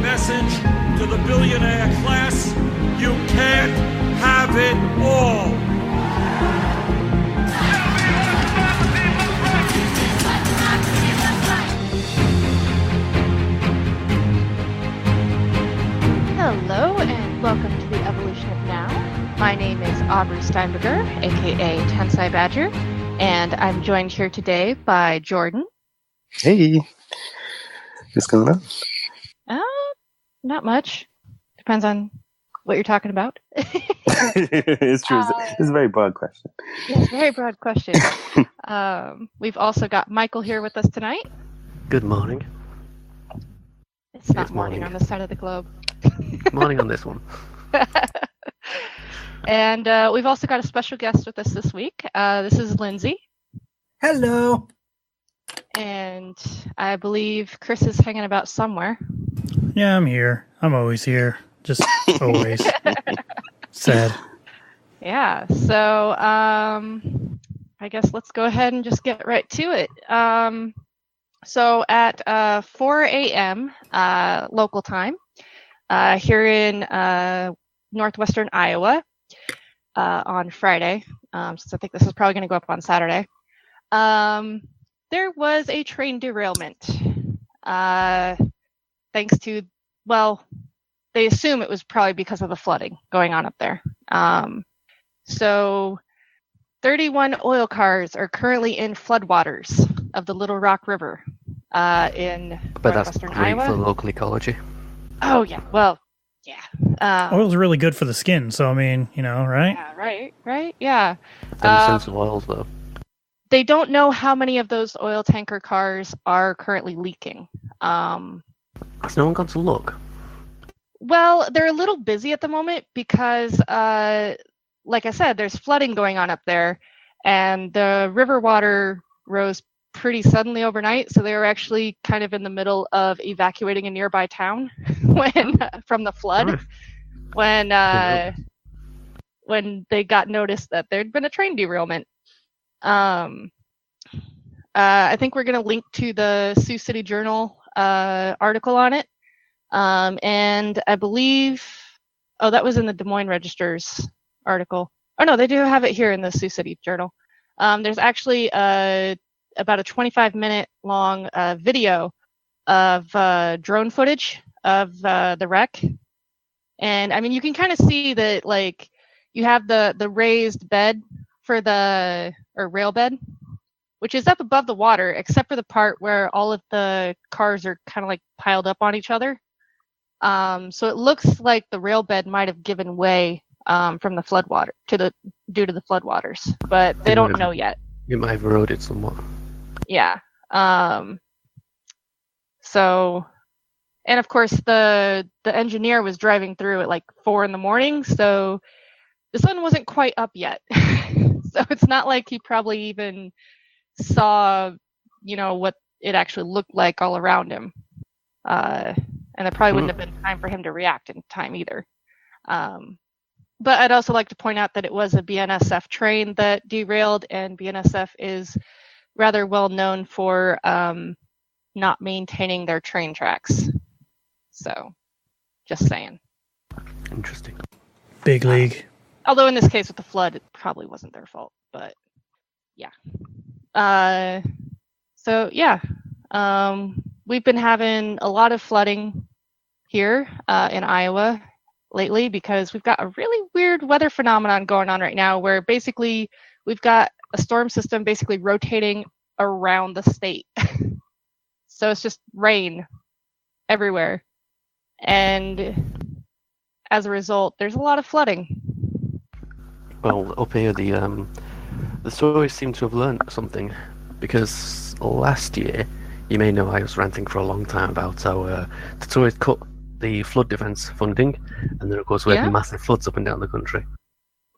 message to the billionaire class: you can't have it all. Hello and welcome to the Evolution of Now. My name is Aubrey Steinberger, aka Tensai Badger, and I'm joined here today by Jordan. Hey, what's going on? Not much. Depends on what you're talking about. It's true. It's a very broad question. Yes, very broad question. We've also got Michael here with us tonight. Good morning. It's not morning on this side of the globe. Morning on this one. And we've also got a special guest with us this week. This is Lindsey. Hello. And I believe Chris is hanging about somewhere. Yeah, I'm here. I'm always here. Just always. Sad. Yeah, so I guess let's go ahead and just get right to it. So at 4 a.m. Local time, here in northwestern Iowa on Friday, since I think this is probably going to go up on Saturday, there was a train derailment. Thanks to, well, they assume it was probably because of the flooding going on up there. So 31 oil cars are currently in floodwaters of the Little Rock River in northwestern Iowa. For local ecology. Oh, yeah. Well, yeah. Oil's really good for the skin, so I mean, you know, right? Yeah, right, yeah. Sense of oils, though. They don't know how many of those oil tanker cars are currently leaking. Has no one gone to look? Well, they're a little busy at the moment because, like I said, there's flooding going on up there, and the river water rose pretty suddenly overnight, so they were actually kind of in the middle of evacuating a nearby town from the flood when they got notice that there'd been a train derailment. I think we're going to link to the Sioux City Journal article on it. And I believe, that was in the Des Moines Register's article. Oh, no, they do have it here in the Sioux City Journal. There's actually about a 25-minute long video of drone footage of the wreck. And, I mean, you can kind of see that, like, you have the raised bed or rail bed, which is up above the water, except for the part where all of the cars are kind of like piled up on each other. So it looks like the rail bed might have given way from the floodwater due to the floodwaters, but they don't know yet. It might have eroded somewhat. Yeah. So, and of course the engineer was driving through at like 4 a.m, so the sun wasn't quite up yet. So it's not like he probably even saw, what it actually looked like all around him. And it probably wouldn't have been time for him to react in time either. But I'd also like to point out that it was a BNSF train that derailed, and BNSF is rather well known for not maintaining their train tracks. So, just saying. Interesting. Big league. Although in this case with the flood, it probably wasn't their fault, but yeah. So yeah, we've been having a lot of flooding here in Iowa lately because we've got a really weird weather phenomenon going on right now where basically we've got a storm system basically rotating around the state. So it's just rain everywhere. And as a result, there's a lot of flooding. Well, up here, the stories seem to have learned something, because last year, you may know I was ranting for a long time about how the Tories cut the flood defence funding, and then of course we had massive floods up and down the country.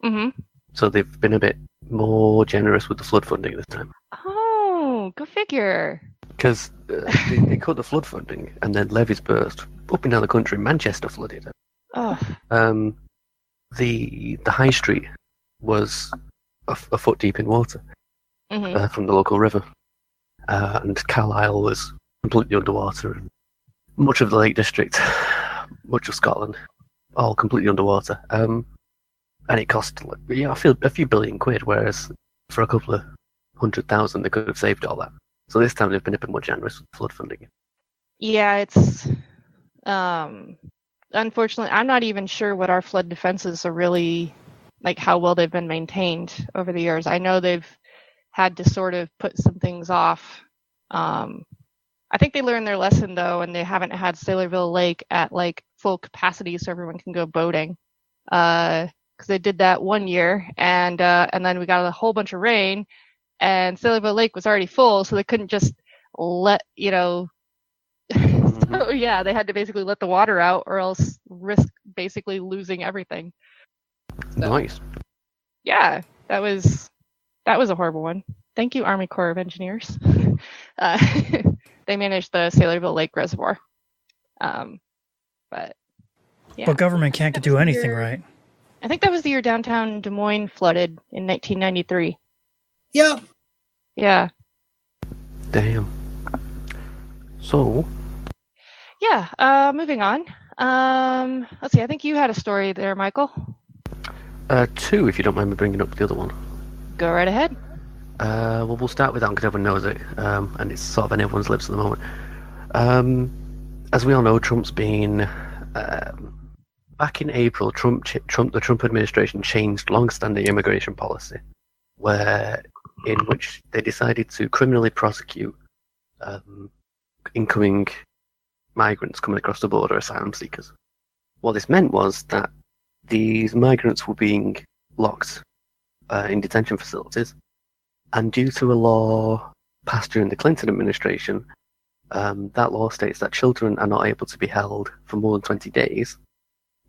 Mm-hmm. So they've been a bit more generous with the flood funding this time. Oh, go figure. Because they cut the flood funding, and then levees burst up and down the country. Manchester flooded. Oh. The high street was a foot deep in water from the local river, and Carlisle was completely underwater, and much of the Lake District much of Scotland, all completely underwater. And it cost a few billion quid, whereas for a couple of 100,000 they could have saved all that. So this time they've been a bit more generous with flood funding. Yeah, it's unfortunately, I'm not even sure what our flood defenses are really, like how well they've been maintained over the years. I know they've had to sort of put some things off. I think they learned their lesson though, and they haven't had Sailorville Lake at like full capacity so everyone can go boating. Because they did that one year, and then we got a whole bunch of rain, and Sailorville Lake was already full, so they couldn't just let So yeah, they had to basically let the water out, or else risk basically losing everything. So, Nice. yeah, that was a horrible one. Thank you, Army Corps of Engineers. They managed the Sailorville Lake Reservoir. But yeah. But government can't do anything right. I think that was the year downtown Des Moines flooded in 1993. Yep. Yeah. Damn. So. Yeah. Moving on. Let's see. I think you had a story there, Michael. 2, if you don't mind me bringing up the other one. Go right ahead. Well, we'll start with that because everyone knows it, and it's sort of on everyone's lips at the moment. As we all know, Trump's been back in April. The Trump administration changed long-standing immigration policy, in which they decided to criminally prosecute incoming migrants coming across the border, asylum seekers. What this meant was that these migrants were being locked in detention facilities, and due to a law passed during the Clinton administration, that law states that children are not able to be held for more than 20 days.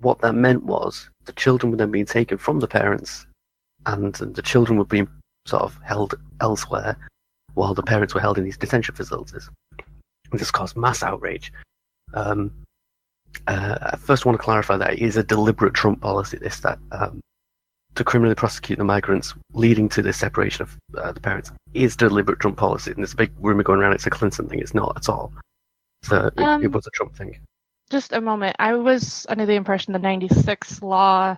What that meant was the children were then being taken from the parents, and the children were being sort of held elsewhere while the parents were held in these detention facilities. And this caused mass outrage. I first want to clarify that it is a deliberate Trump policy, to criminally prosecute the migrants, leading to the separation of the parents, is deliberate Trump policy. And there's a big rumor going around it's a Clinton thing. It's not at all. So it was a Trump thing. Just a moment. I was under the impression the 96 law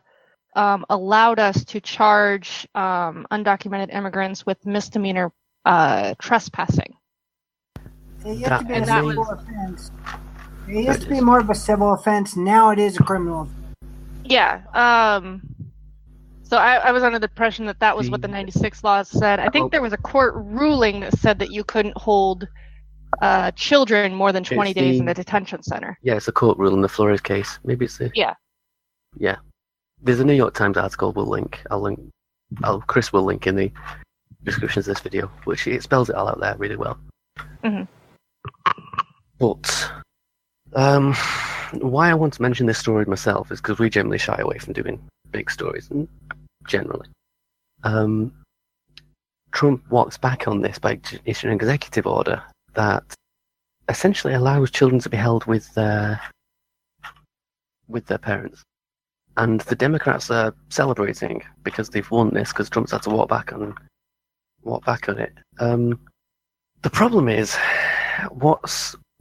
allowed us to charge undocumented immigrants with misdemeanor trespassing. It used to be a civil offense. It used to be more of a civil offense. Now it is a criminal offense. Yeah. So I was under the impression that was what the 96 law said. I think there was a court ruling that said that you couldn't hold children more than 20 days in the detention center. Yeah, it's a court rule in the Flores case. Maybe it's Yeah. Yeah. There's a New York Times article Chris will link in the description of this video, which it spells it all out there really well. Mm-hmm. But why I want to mention this story myself is because we generally shy away from doing big stories, and generally. Trump walks back on this by issuing an executive order that essentially allows children to be held with their parents. And the Democrats are celebrating because they've won this, because Trump's had to walk back on it. The problem is,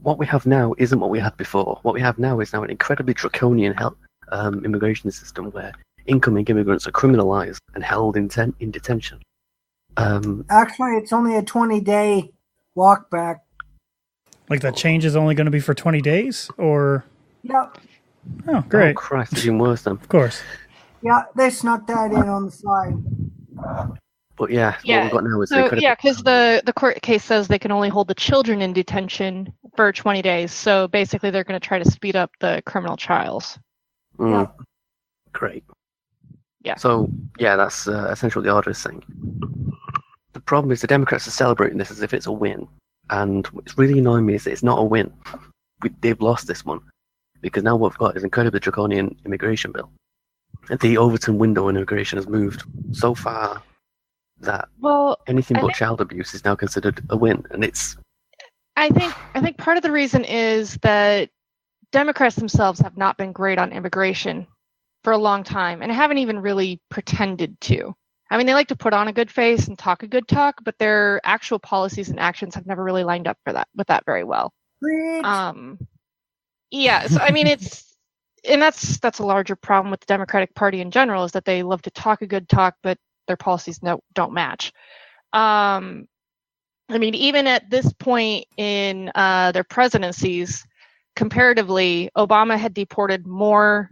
what we have now isn't what we had before. What we have now is an incredibly draconian immigration system where incoming immigrants are criminalized and held in detention. Actually, it's only a 20-day walk back. Like that change is only going to be for 20 days? Or? Yep. Oh, great. Oh, Christ, it's even worse then. Of course. Yeah, they snuck that in on the side. But yeah, what we've got now is because the court case says they can only hold the children in detention for 20 days. So basically, they're going to try to speed up the criminal trials. Yeah. Great. Yeah. So yeah, that's essentially what the order is saying. The problem is the Democrats are celebrating this as if it's a win, and what's really annoying me is that it's not a win. They've lost this one because now what we've got is an incredibly draconian immigration bill. The Overton window on immigration has moved so far that anything but child abuse is now considered a win, and it's. I think part of the reason is that Democrats themselves have not been great on immigration for a long time, and haven't even really pretended to. I mean, they like to put on a good face and talk a good talk, but their actual policies and actions have never really lined up with that very well. Preach. Yeah, so I mean, it's and that's a larger problem with the Democratic Party in general, is that they love to talk a good talk, but their policies don't match. I mean, even at this point in their presidencies, comparatively, Obama had deported more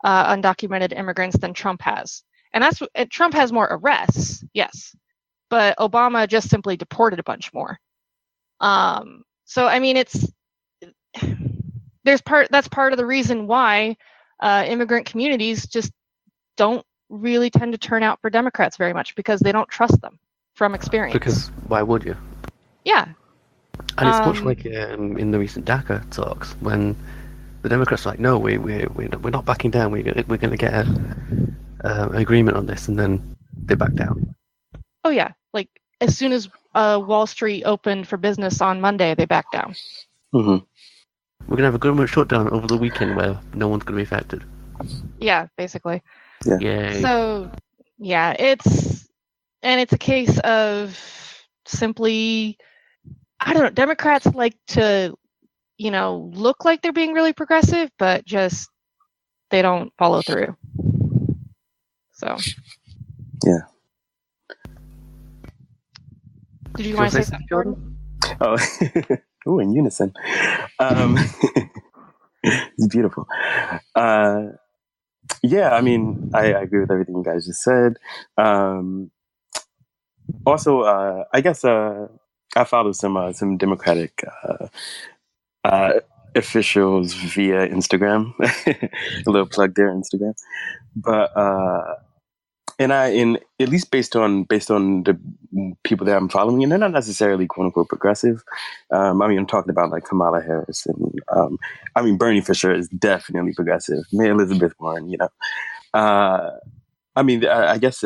undocumented immigrants than Trump has. And Trump has more arrests, yes, but Obama just simply deported a bunch more. So I mean, that's part of the reason why immigrant communities just don't really tend to turn out for Democrats very much, because they don't trust them from experience. Because why would you? Yeah. And it's much like in the recent DACA talks, when the Democrats are like, no, we're not backing down. We're going to get an agreement on this, and then they back down. Oh yeah, like as soon as Wall Street opened for business on Monday, they backed down. Mm-hmm. We're going to have a government shutdown over the weekend where no one's going to be affected. Yeah, basically. Yeah. Yay. So yeah, it's a case of simply, I don't know, Democrats like to, look like they're being really progressive, but just they don't follow through. So. Yeah. Did you want to say something, Jordan? Oh, ooh, in unison. It's beautiful. Yeah, I mean, I agree with everything you guys just said. Also, I guess I follow some Democratic officials via Instagram. A little plug there, Instagram. But and at least based on the people that I'm following, and they're not necessarily quote unquote progressive. I mean, I'm talking about like Kamala Harris, and I mean Bernie for sure is definitely progressive. May Elizabeth Warren, I mean, I guess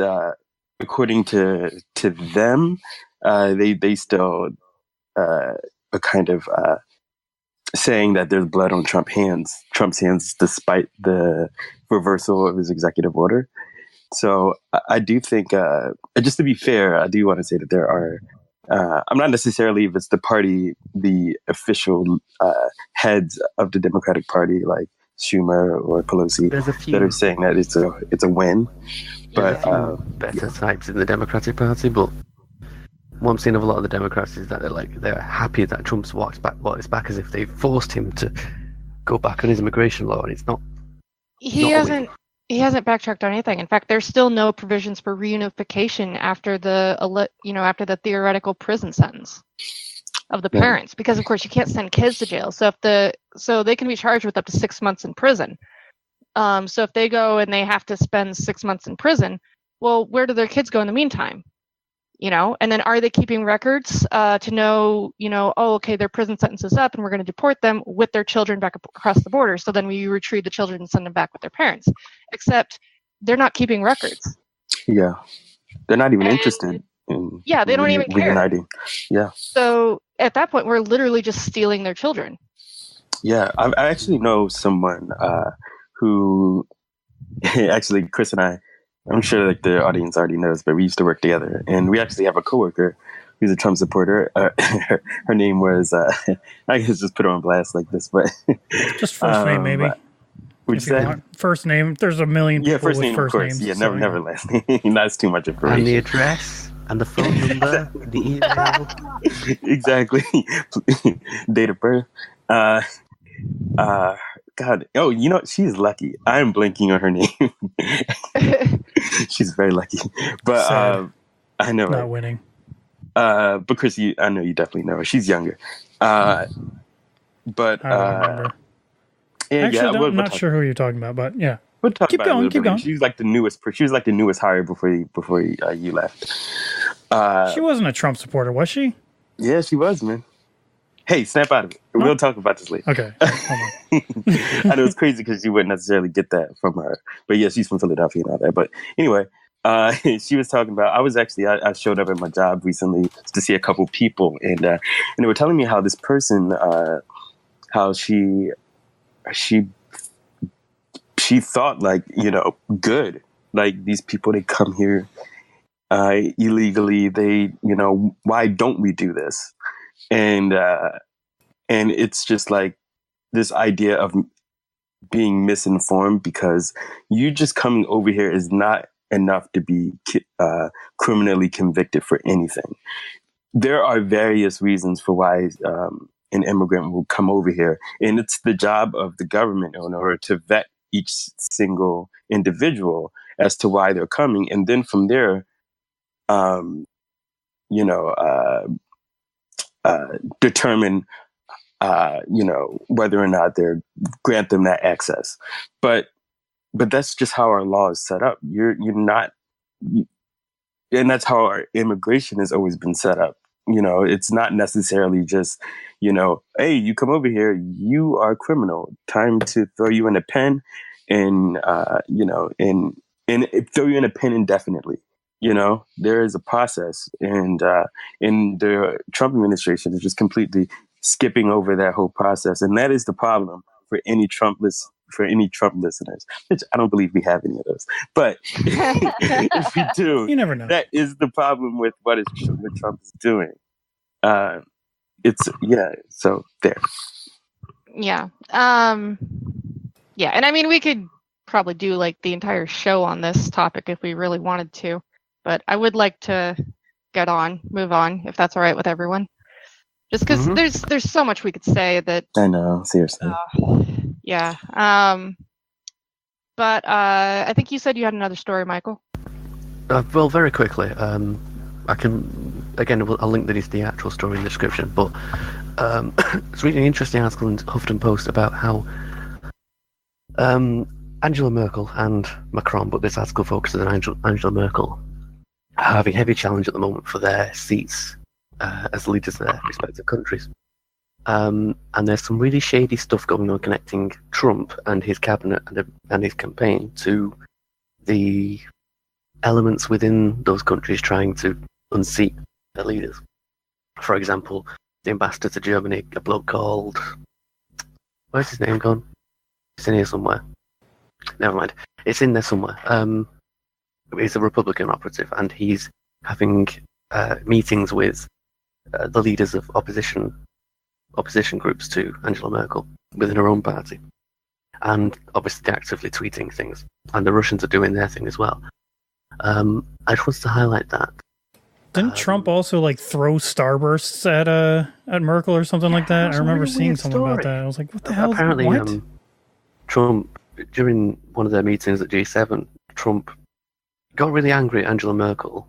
according to them, they still are kind of saying that there's blood on Trump's hands, despite the reversal of his executive order. So I do think, just to be fair, I do want to say that there are, I'm not necessarily if it's the official heads of the Democratic Party, like Schumer or Pelosi, that are saying that it's a win. But better types in the Democratic Party, but what I'm seeing of a lot of the Democrats is that they're happy that Trump's walked back as if they forced him to go back on his immigration law, and it's not. He hasn't backtracked on anything. In fact, there's still no provisions for reunification after the theoretical prison sentence of the parents, because of course you can't send kids to jail. So so they can be charged with up to 6 months in prison. So if they go and they have to spend 6 months in prison, well, where do their kids go in the meantime? And then are they keeping records to know, oh, okay, their prison sentence is up and we're going to deport them with their children back across the border. So then we retrieve the children and send them back with their parents. Except they're not keeping records. Yeah. They're not even interested in they don't even care. reuniting. Yeah. So at that point, we're literally just stealing their children. Yeah. I actually know someone who actually, Chris and I'm sure like the audience already knows, but we used to work together, and we actually have a coworker who's a Trump supporter. Her name was I guess just put her on blast like this, but just first name maybe. Would you say first name? There's a million people first with name, first of course. names. Yeah, never last name. That's too much information. And the address and the phone number, the email. Exactly. Date of birth. God, she's lucky. I'm blanking on her name. She's very lucky, but I know not winning. But Chris, I know you definitely know her. She's younger, but I don't remember. Actually, I'm not sure who you're talking about, but yeah. We'll talk keep about going. She was like the newest. She was like the newest hire before you left. She wasn't a Trump supporter, was she? Yeah, she was, man. Hey, snap out of it. No? We'll talk about this later. Okay. Hold on. I know it's crazy because you wouldn't necessarily get that from her. But yeah, she's from Philadelphia and all that. But anyway, she was talking about, I showed up at my job recently to see a couple people. And they were telling me how this person, how she thought like, good. Like these people, they come here illegally. They, why don't we do this? And it's just like this idea of being misinformed, because you just coming over here is not enough to be criminally convicted for anything. There are various reasons for why an immigrant will come over here, and it's the job of the government in order to vet each single individual as to why they're coming, and then from there, determine whether or not they're grant them that access. But that's just how our law is set up. You're not, and that's how our immigration has always been set up. It's not necessarily just, hey, you come over here, you are a criminal. Time to throw you in a pen, and and throw you in a pen indefinitely. There is a process, and in the Trump administration is just completely skipping over that whole process, and that is the problem for any Trump listeners, which I don't believe we have any of those. But if we do, you never know. That is the problem with what Trump is doing. So there. Yeah. Yeah, and I mean, we could probably do like the entire show on this topic if we really wanted to, but I would like to move on, if that's all right with everyone. Just because there's so much we could say that. I know, seriously. Yeah. But I think you said you had another story, Michael. Well, very quickly. I can, again, I'll link the actual story in the description, but it's reading an interesting article in Huffington Post about how Angela Merkel and Macron, but this article focuses on Angela Merkel, are having heavy challenge at the moment for their seats as leaders of their respective countries. And there's some really shady stuff going on connecting Trump and his cabinet and his campaign to the elements within those countries trying to unseat their leaders. For example, the ambassador to Germany, a bloke called... Where's his name gone? It's in here somewhere. Never mind. It's in there somewhere. He's a Republican operative, and he's having meetings with the leaders of opposition groups to Angela Merkel within her own party. And obviously they're actively tweeting things. And the Russians are doing their thing as well. I just wanted to highlight that. Didn't Trump also throw starbursts at Merkel or something like that? I remember seeing something about that. I was like, what the hell? Apparently, what? Trump, during one of their meetings at G7, Trump got really angry at Angela Merkel.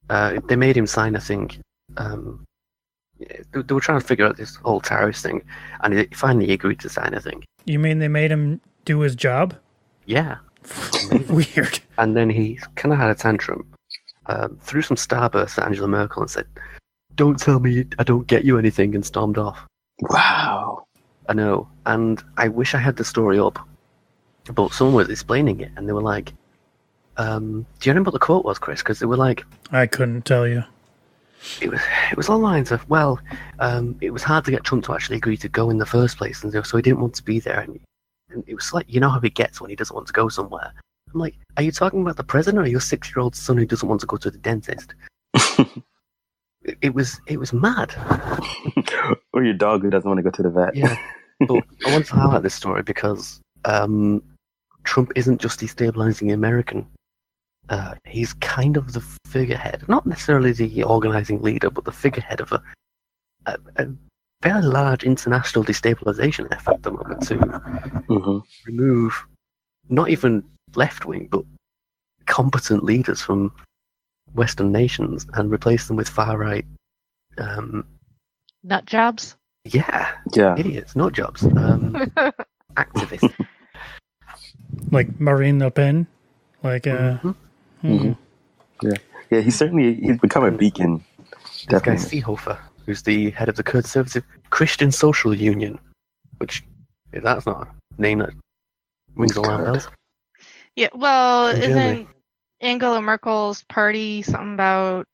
They made him sign a thing. They were trying to figure out this whole terrorist thing, and he finally agreed to sign a thing. You mean they made him do his job? Yeah. Weird. And then he kind of had a tantrum, threw some starbursts at Angela Merkel and said, "Don't tell me I don't get you anything," and stormed off. Wow. I know, and I wish I had the story up, but someone was explaining it, and they were like, do you remember what the quote was, Chris? Because they were like... I couldn't tell you. It was along the lines of, it was hard to get Trump to actually agree to go in the first place, and so he didn't want to be there, and it was like, you know how he gets when he doesn't want to go somewhere. I'm like, are you talking about the president or your 6-year-old son who doesn't want to go to the dentist? It was mad. Or your dog who doesn't want to go to the vet. Yeah, but I want to highlight this story because Trump isn't just destabilizing American. He's kind of the figurehead, not necessarily the organizing leader, but the figurehead of a very large international destabilization effort at the moment to remove not even left-wing, but competent leaders from Western nations and replace them with far-right... nut jobs? Yeah. Idiots, nut jobs. Activists. Like Marine Le Pen? Yeah, he's become a beacon. This guy Seehofer, who's the head of the Conservative Christian Social Union, which, that's not a name that rings alarm bells. Yeah, well, isn't Angela Merkel's party something about...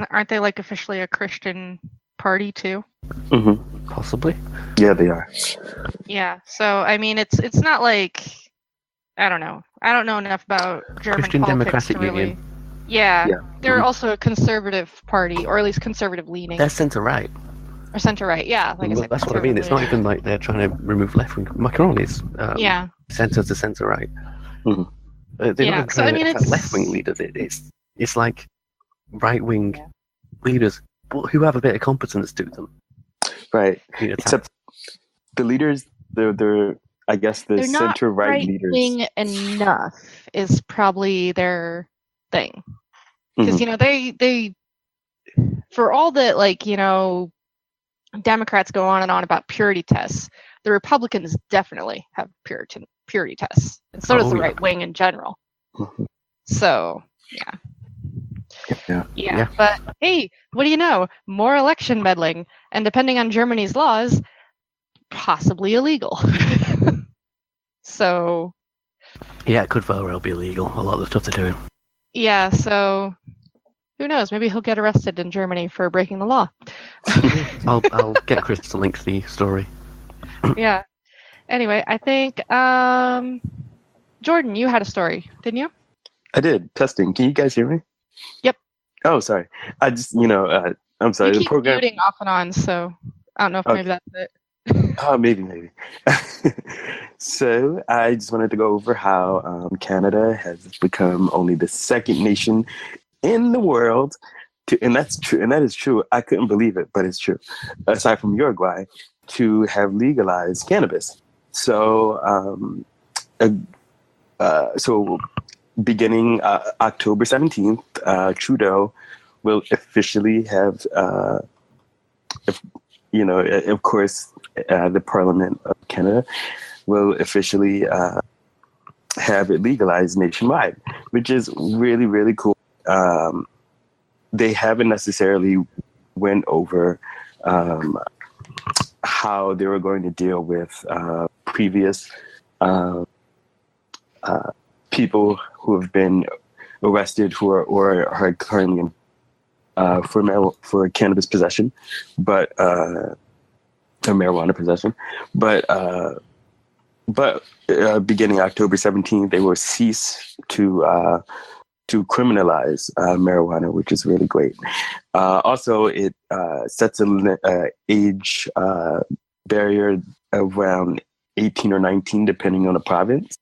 Aren't they officially a Christian party too? Mm-hmm. Possibly. Yeah, they are. Yeah, so I mean, it's not like... I don't know. I don't know enough about German Christian politics Democratic to really... Union. Yeah, they're also a conservative party, or at least conservative leaning. They're centre-right. Or centre-right, yeah. Like I said, that's what I mean. It's not even like they're trying to remove left-wing. Macron is center to center right. Mm-hmm. They're Yeah, not so, I trying mean, to attack it's- left wing leaders. It's like right wing leaders who have a bit of competence to them. Right. being attacked. Except the leaders, they're I guess the They're not center right leaders. right-wing enough is probably their thing. Because, Mhm. you know, they, for all that, like, you know, Democrats go on and on about purity tests, the Republicans definitely have purity tests. And so does the yeah. right wing in general. Mhm. So, Yeah. yeah. But, hey, what do you know? More election meddling. And depending on Germany's laws, possibly illegal. So, Yeah, it could very well be illegal. A lot of the stuff they're doing. yeah, so who knows? Maybe he'll get arrested in Germany for breaking the law. I'll get Chris to link the story. Yeah. Anyway, I think Jordan, you had a story, didn't you? I did testing. Can you guys hear me? Yep. Oh, sorry. I just I'm sorry. You The keep program. muting off and on, so I don't know if Okay. maybe that's it. Oh, maybe. So I just wanted to go over how Canada has become only the second nation in the world and that's true, and that is true. I couldn't believe it, but it's true. Aside from Uruguay, to have legalized cannabis. So, beginning October 17th, Trudeau will officially have, of course, the Parliament of Canada will officially have it legalized nationwide, which is really, really cool. They haven't necessarily went over how they were going to deal with previous people who have been arrested or are currently for cannabis possession, but or marijuana possession, but beginning October 17th, they will cease to criminalize marijuana, which is really great. Also, it sets an age barrier around 18 or 19, depending on the province,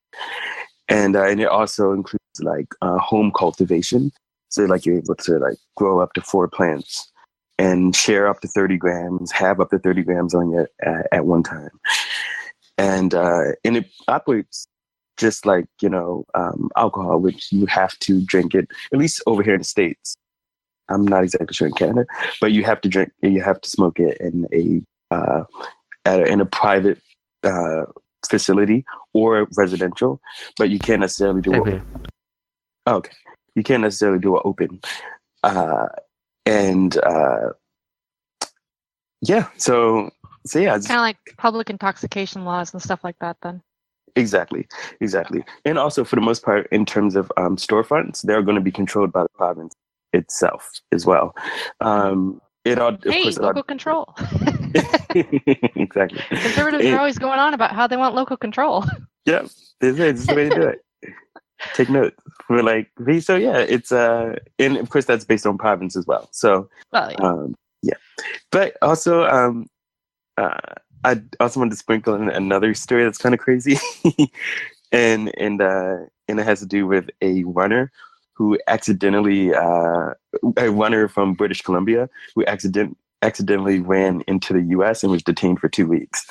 and it also includes like home cultivation. So, like, you're able to like grow up to 4 plants and share up to 30 grams, have up to 30 grams on you at one time, and it operates just like, alcohol, which you have to drink it, at least over here in the States. I'm not exactly sure in Canada, but you have to smoke it in a private facility or residential, but you can't necessarily do it. Okay. You can't necessarily do it open. So yeah. It's kind of like public intoxication laws and stuff like that then. Exactly. And also, for the most part, in terms of storefronts, they're going to be controlled by the province itself as well. Local control. Exactly. Conservatives are always going on about how they want local control. Yeah, this is the way to do it. Take note. We're like, so yeah, it's and of course that's based on province as well. So, yeah. But also, I also wanted to sprinkle in another story that's kind of crazy, and it has to do with a runner who accidentally, a runner from British Columbia who accidentally ran into the U.S. and was detained for 2 weeks.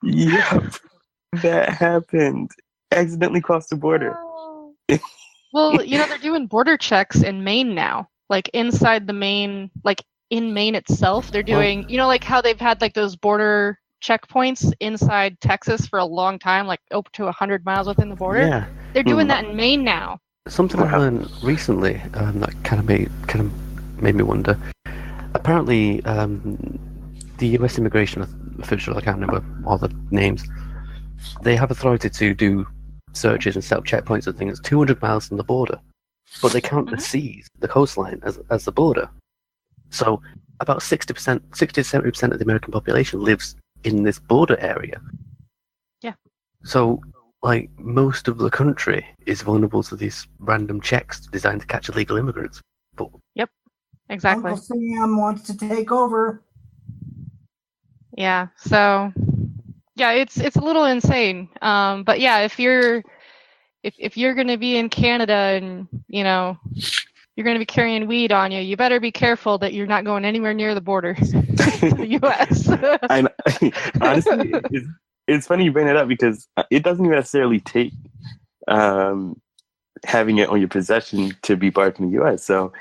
Yep, that happened. Accidentally crossed the border. Well, they're doing border checks in Maine now, like inside the Maine, like in Maine itself. They're doing, like how they've had like those border checkpoints inside Texas for a long time, like up to 100 miles within the border. Yeah, they're doing that in Maine now. Something I learned recently that kind of made me wonder. Apparently, the U.S. immigration official, I can't remember all the names, they have authority to do searches and set up checkpoints and things 200 miles from the border, but they count the seas, the coastline, as the border. So about 60 to 70% of the American population lives in this border area. Yeah. So, like, most of the country is vulnerable to these random checks designed to catch illegal immigrants. But yep, exactly. Uncle Sam wants to take over. Yeah, so Yeah, it's a little insane. But yeah, if you're going to be in Canada and you're going to be carrying weed on you, you better be careful that you're not going anywhere near the border to the U.S. Honestly, it's funny you bring it up because it doesn't even necessarily take having it on your possession to be barred from the U.S. So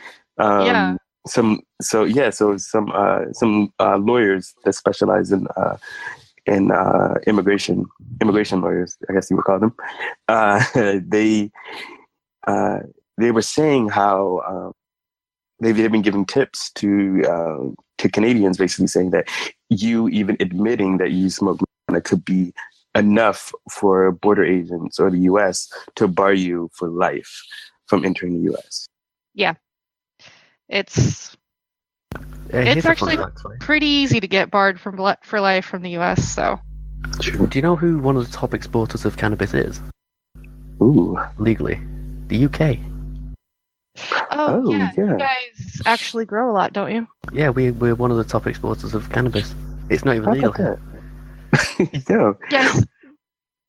some lawyers that specialize in immigration lawyers, I guess you would call them, they were saying how they've been giving tips to Canadians, basically saying that you even admitting that you smoke marijuana could be enough for border agents or the U.S. to bar you for life from entering the U.S. Yeah, it's actually pretty easy to get barred for life from the U.S. So, do you know who one of the top exporters of cannabis is? Ooh, legally, the UK. Oh yeah, you guys actually grow a lot, don't you? Yeah, we're one of the top exporters of cannabis. It's not even legal here. No. Yes,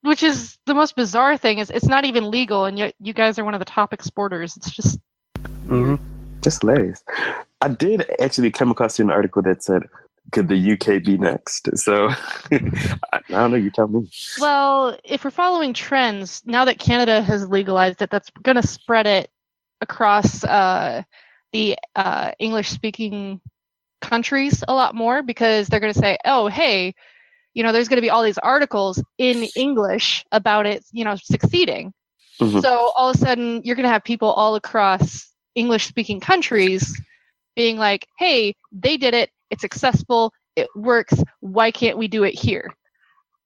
which is the most bizarre thing is it's not even legal, and yet you guys are one of the top exporters. It's just just hilarious. I did actually come across an article that said, "Could the UK be next?" So I don't know. You tell me. Well, if we're following trends, now that Canada has legalized it, that's going to spread it across the English-speaking countries a lot more because they're going to say, "Oh, hey, there's going to be all these articles in English about it, succeeding." Mm-hmm. So all of a sudden, you're going to have people all across English-speaking countries being like, "Hey, they did it. It's successful. It works. Why can't we do it here?"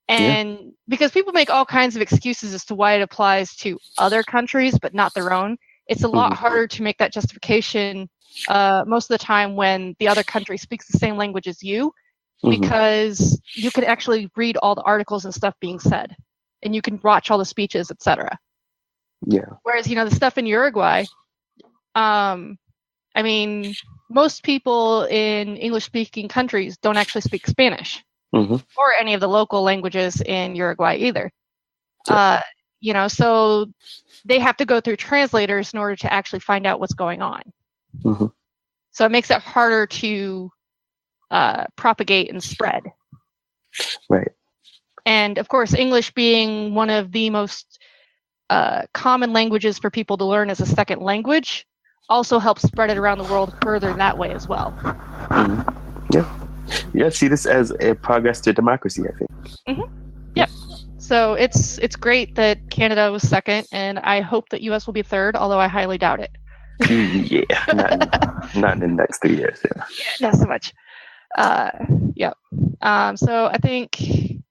And because people make all kinds of excuses as to why it applies to other countries but not their own, it's a lot harder to make that justification most of the time when the other country speaks the same language as you, because you can actually read all the articles and stuff being said, and you can watch all the speeches, etc. Yeah. Whereas, the stuff in Uruguay, most people in English-speaking countries don't actually speak Spanish or any of the local languages in Uruguay either. Sure. So they have to go through translators in order to actually find out what's going on. So it makes it harder to propagate and spread. Right. And of course, English being one of the most common languages for people to learn as a second language also helps spread it around the world further that way as well. Yeah, see this as a progress to democracy, I think. Yep. So it's great that Canada was second, and I hope that U.S. will be third, although I highly doubt it. Not in the next 3 years. Yeah, not so much. So I think,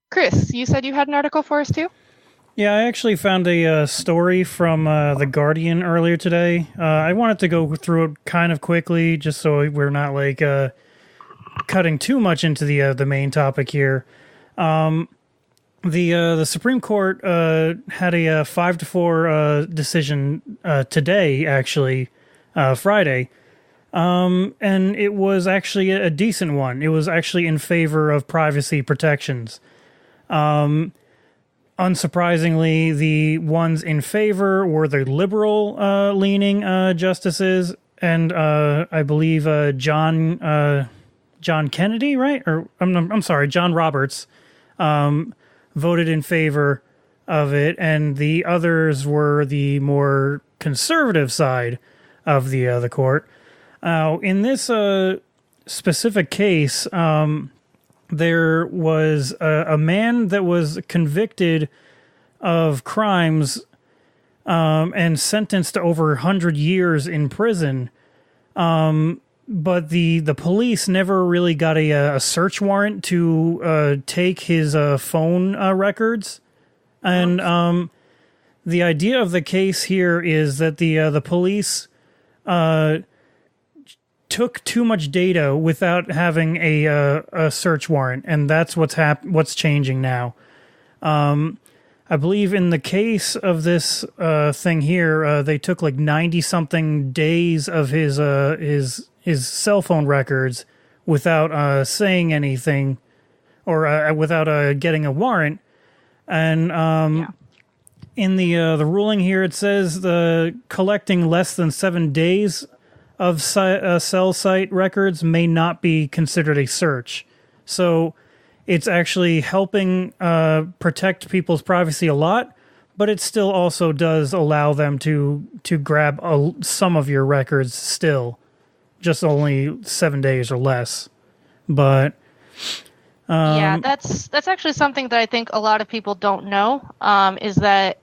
Chris, you said you had an article for us too? Yeah, I actually found a story from The Guardian earlier today. I wanted to go through it kind of quickly, just so we're not cutting too much into the main topic here. The Supreme Court had a 5-4 decision today, actually, Friday, and it was actually a decent one. It was actually in favor of privacy protections. Unsurprisingly, the ones in favor were the liberal-leaning justices, and I believe John Kennedy, right? Or I'm sorry, John Roberts voted in favor of it, and the others were the more conservative side of the court. In this specific case, there was a man that was convicted of crimes and sentenced to over 100 years in prison. But the police never really got a search warrant to take his phone records. And the idea of the case here is that the police took too much data without having a search warrant, and that's what's changing now. I believe in the case of this thing here, they took 90-something days of his cell phone records without saying anything or without getting a warrant. And in the ruling here, it says the collecting less than 7 days of cell site records may not be considered a search. So it's actually helping protect people's privacy a lot, but it still also does allow them to grab some of your records still, just only 7 days or less. But yeah, that's actually something that I think a lot of people don't know, is that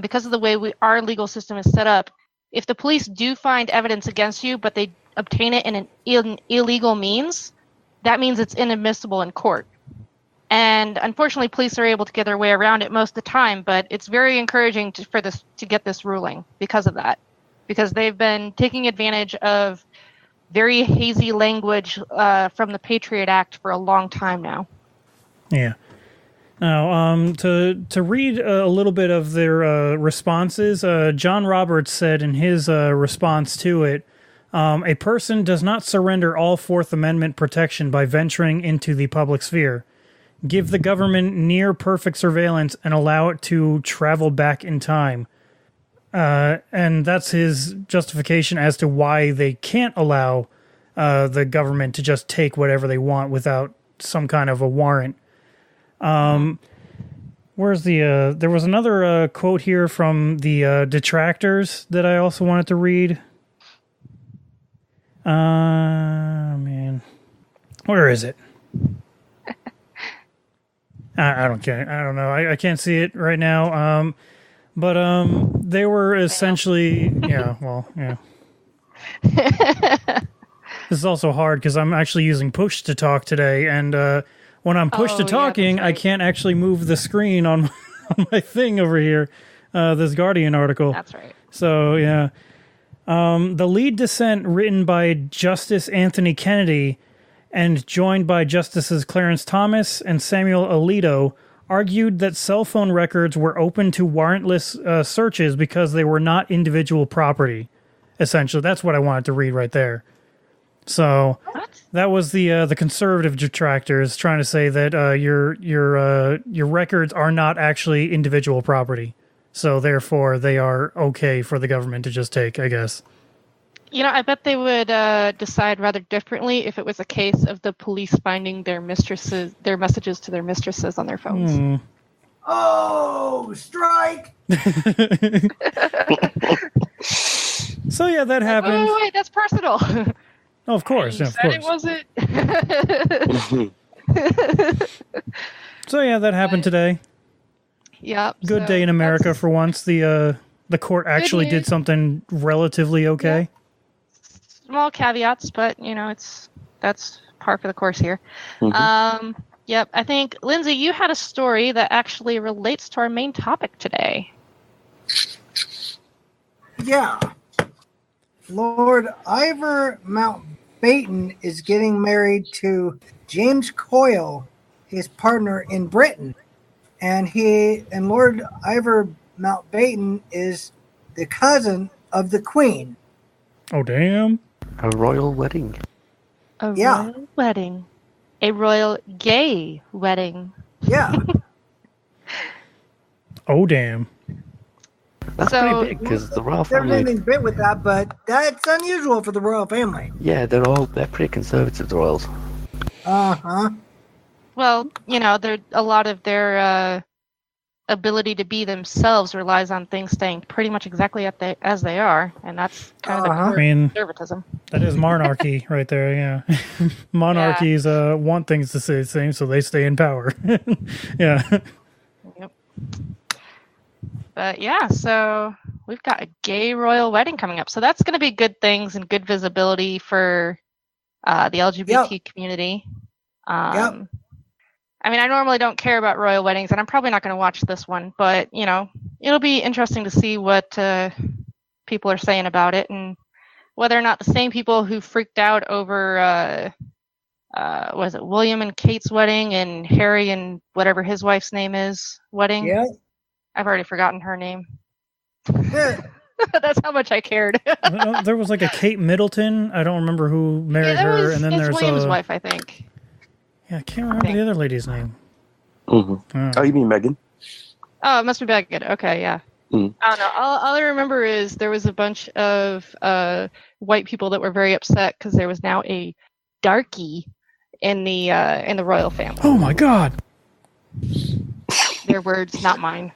because of the way our legal system is set up, if the police do find evidence against you, but they obtain it in an illegal means, that means it's inadmissible in court. And unfortunately, police are able to get their way around it most of the time, but it's very encouraging to get this ruling because of that. Because they've been taking advantage of very hazy language from the Patriot Act for a long time now. Yeah. Now, to read a little bit of their responses, John Roberts said in his response to it, a person does not surrender all Fourth Amendment protection by venturing into the public sphere. Give the government near perfect surveillance and allow it to travel back in time. And that's his justification as to why they can't allow the government to just take whatever they want without some kind of a warrant. Where's the there was another quote here from the detractors that I also wanted to read. Man, where is it? I don't care. I don't know. I can't see it right now. But they were essentially, yeah. This is also hard because I'm actually using push to talk today, and when I'm push to talking, right. I can't actually move the screen on my thing over here. This Guardian article. That's right. So yeah, the lead dissent written by Justice Anthony Kennedy and joined by Justices Clarence Thomas and Samuel Alito argued that cell phone records were open to warrantless searches because they were not individual property. Essentially, that's what I wanted to read right there. So that was the conservative detractors trying to say that your records are not actually individual property. So therefore, they are okay for the government to just take, I guess. You know, I bet they would decide rather differently if it was a case of the police finding their messages to their mistresses on their phones. Oh, strike! So yeah, that happened. Wait, that's personal. Oh, of course, yeah, of course. It wasn't. So yeah, that happened today. Yep. Good day in America for once. The court actually did something relatively okay. Yeah. Small caveats, but that's par for the course here. Mm-hmm. Yep. I think Lindsey, you had a story that actually relates to our main topic today. Yeah. Lord Ivor Mountbatten is getting married to James Coyle, his partner in Britain. And Lord Ivor Mountbatten is the cousin of the Queen. Oh, damn. A royal wedding. Royal wedding. A royal gay wedding. Yeah. Oh, damn. That's pretty big because the royal family. There's anything big with that, but that's unusual for the royal family. Yeah, they're pretty conservative, the royals. Uh-huh. Well, a lot of their ability to be themselves relies on things staying pretty much exactly as they are, and that's kind of the core conservatism. That is monarchy right there, yeah. Monarchies want things to stay the same, so they stay in power. Yeah. Yep. But yeah, so we've got a gay royal wedding coming up. So that's going to be good things and good visibility for the LGBT community. Yep. I mean, I normally don't care about royal weddings, and I'm probably not going to watch this one, but, it'll be interesting to see what people are saying about it and whether or not the same people who freaked out over, was it William and Kate's wedding and Harry and whatever his wife's name is wedding? Yeah. I've already forgotten her name. Yeah. That's how much I cared. There was like a Kate Middleton. I don't remember who married her. And then there's William's wife, I think. Yeah, I can't remember the other lady's name. Mm-hmm. Oh, you mean Megan? Oh, it must be Megan. Okay, yeah. Mm. I don't know. All I remember is there was a bunch of white people that were very upset because there was now a darky in the royal family. Oh my God! Their words, not mine.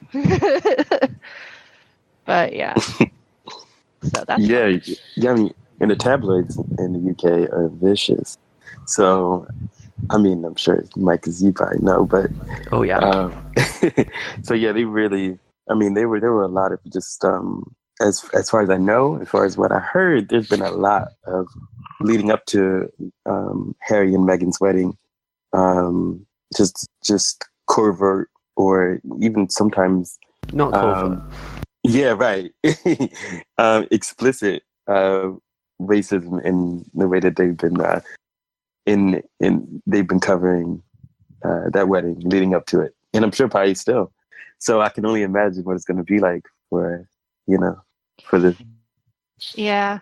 But yeah. So that's yeah. I mean, and the tabloids in the UK are vicious. So, I mean, I'm sure Mike, as you probably know, but Oh yeah. so yeah, they really. I mean, there were a lot of just as far as I know, as far as what I heard, there's been a lot of leading up to Harry and Meghan's wedding, just covert or even sometimes Not covert. yeah, right. Explicit racism in the way that they've been they've been covering that wedding leading up to it, and I'm sure probably still. So I can only imagine what it's going to be like for the. Yeah.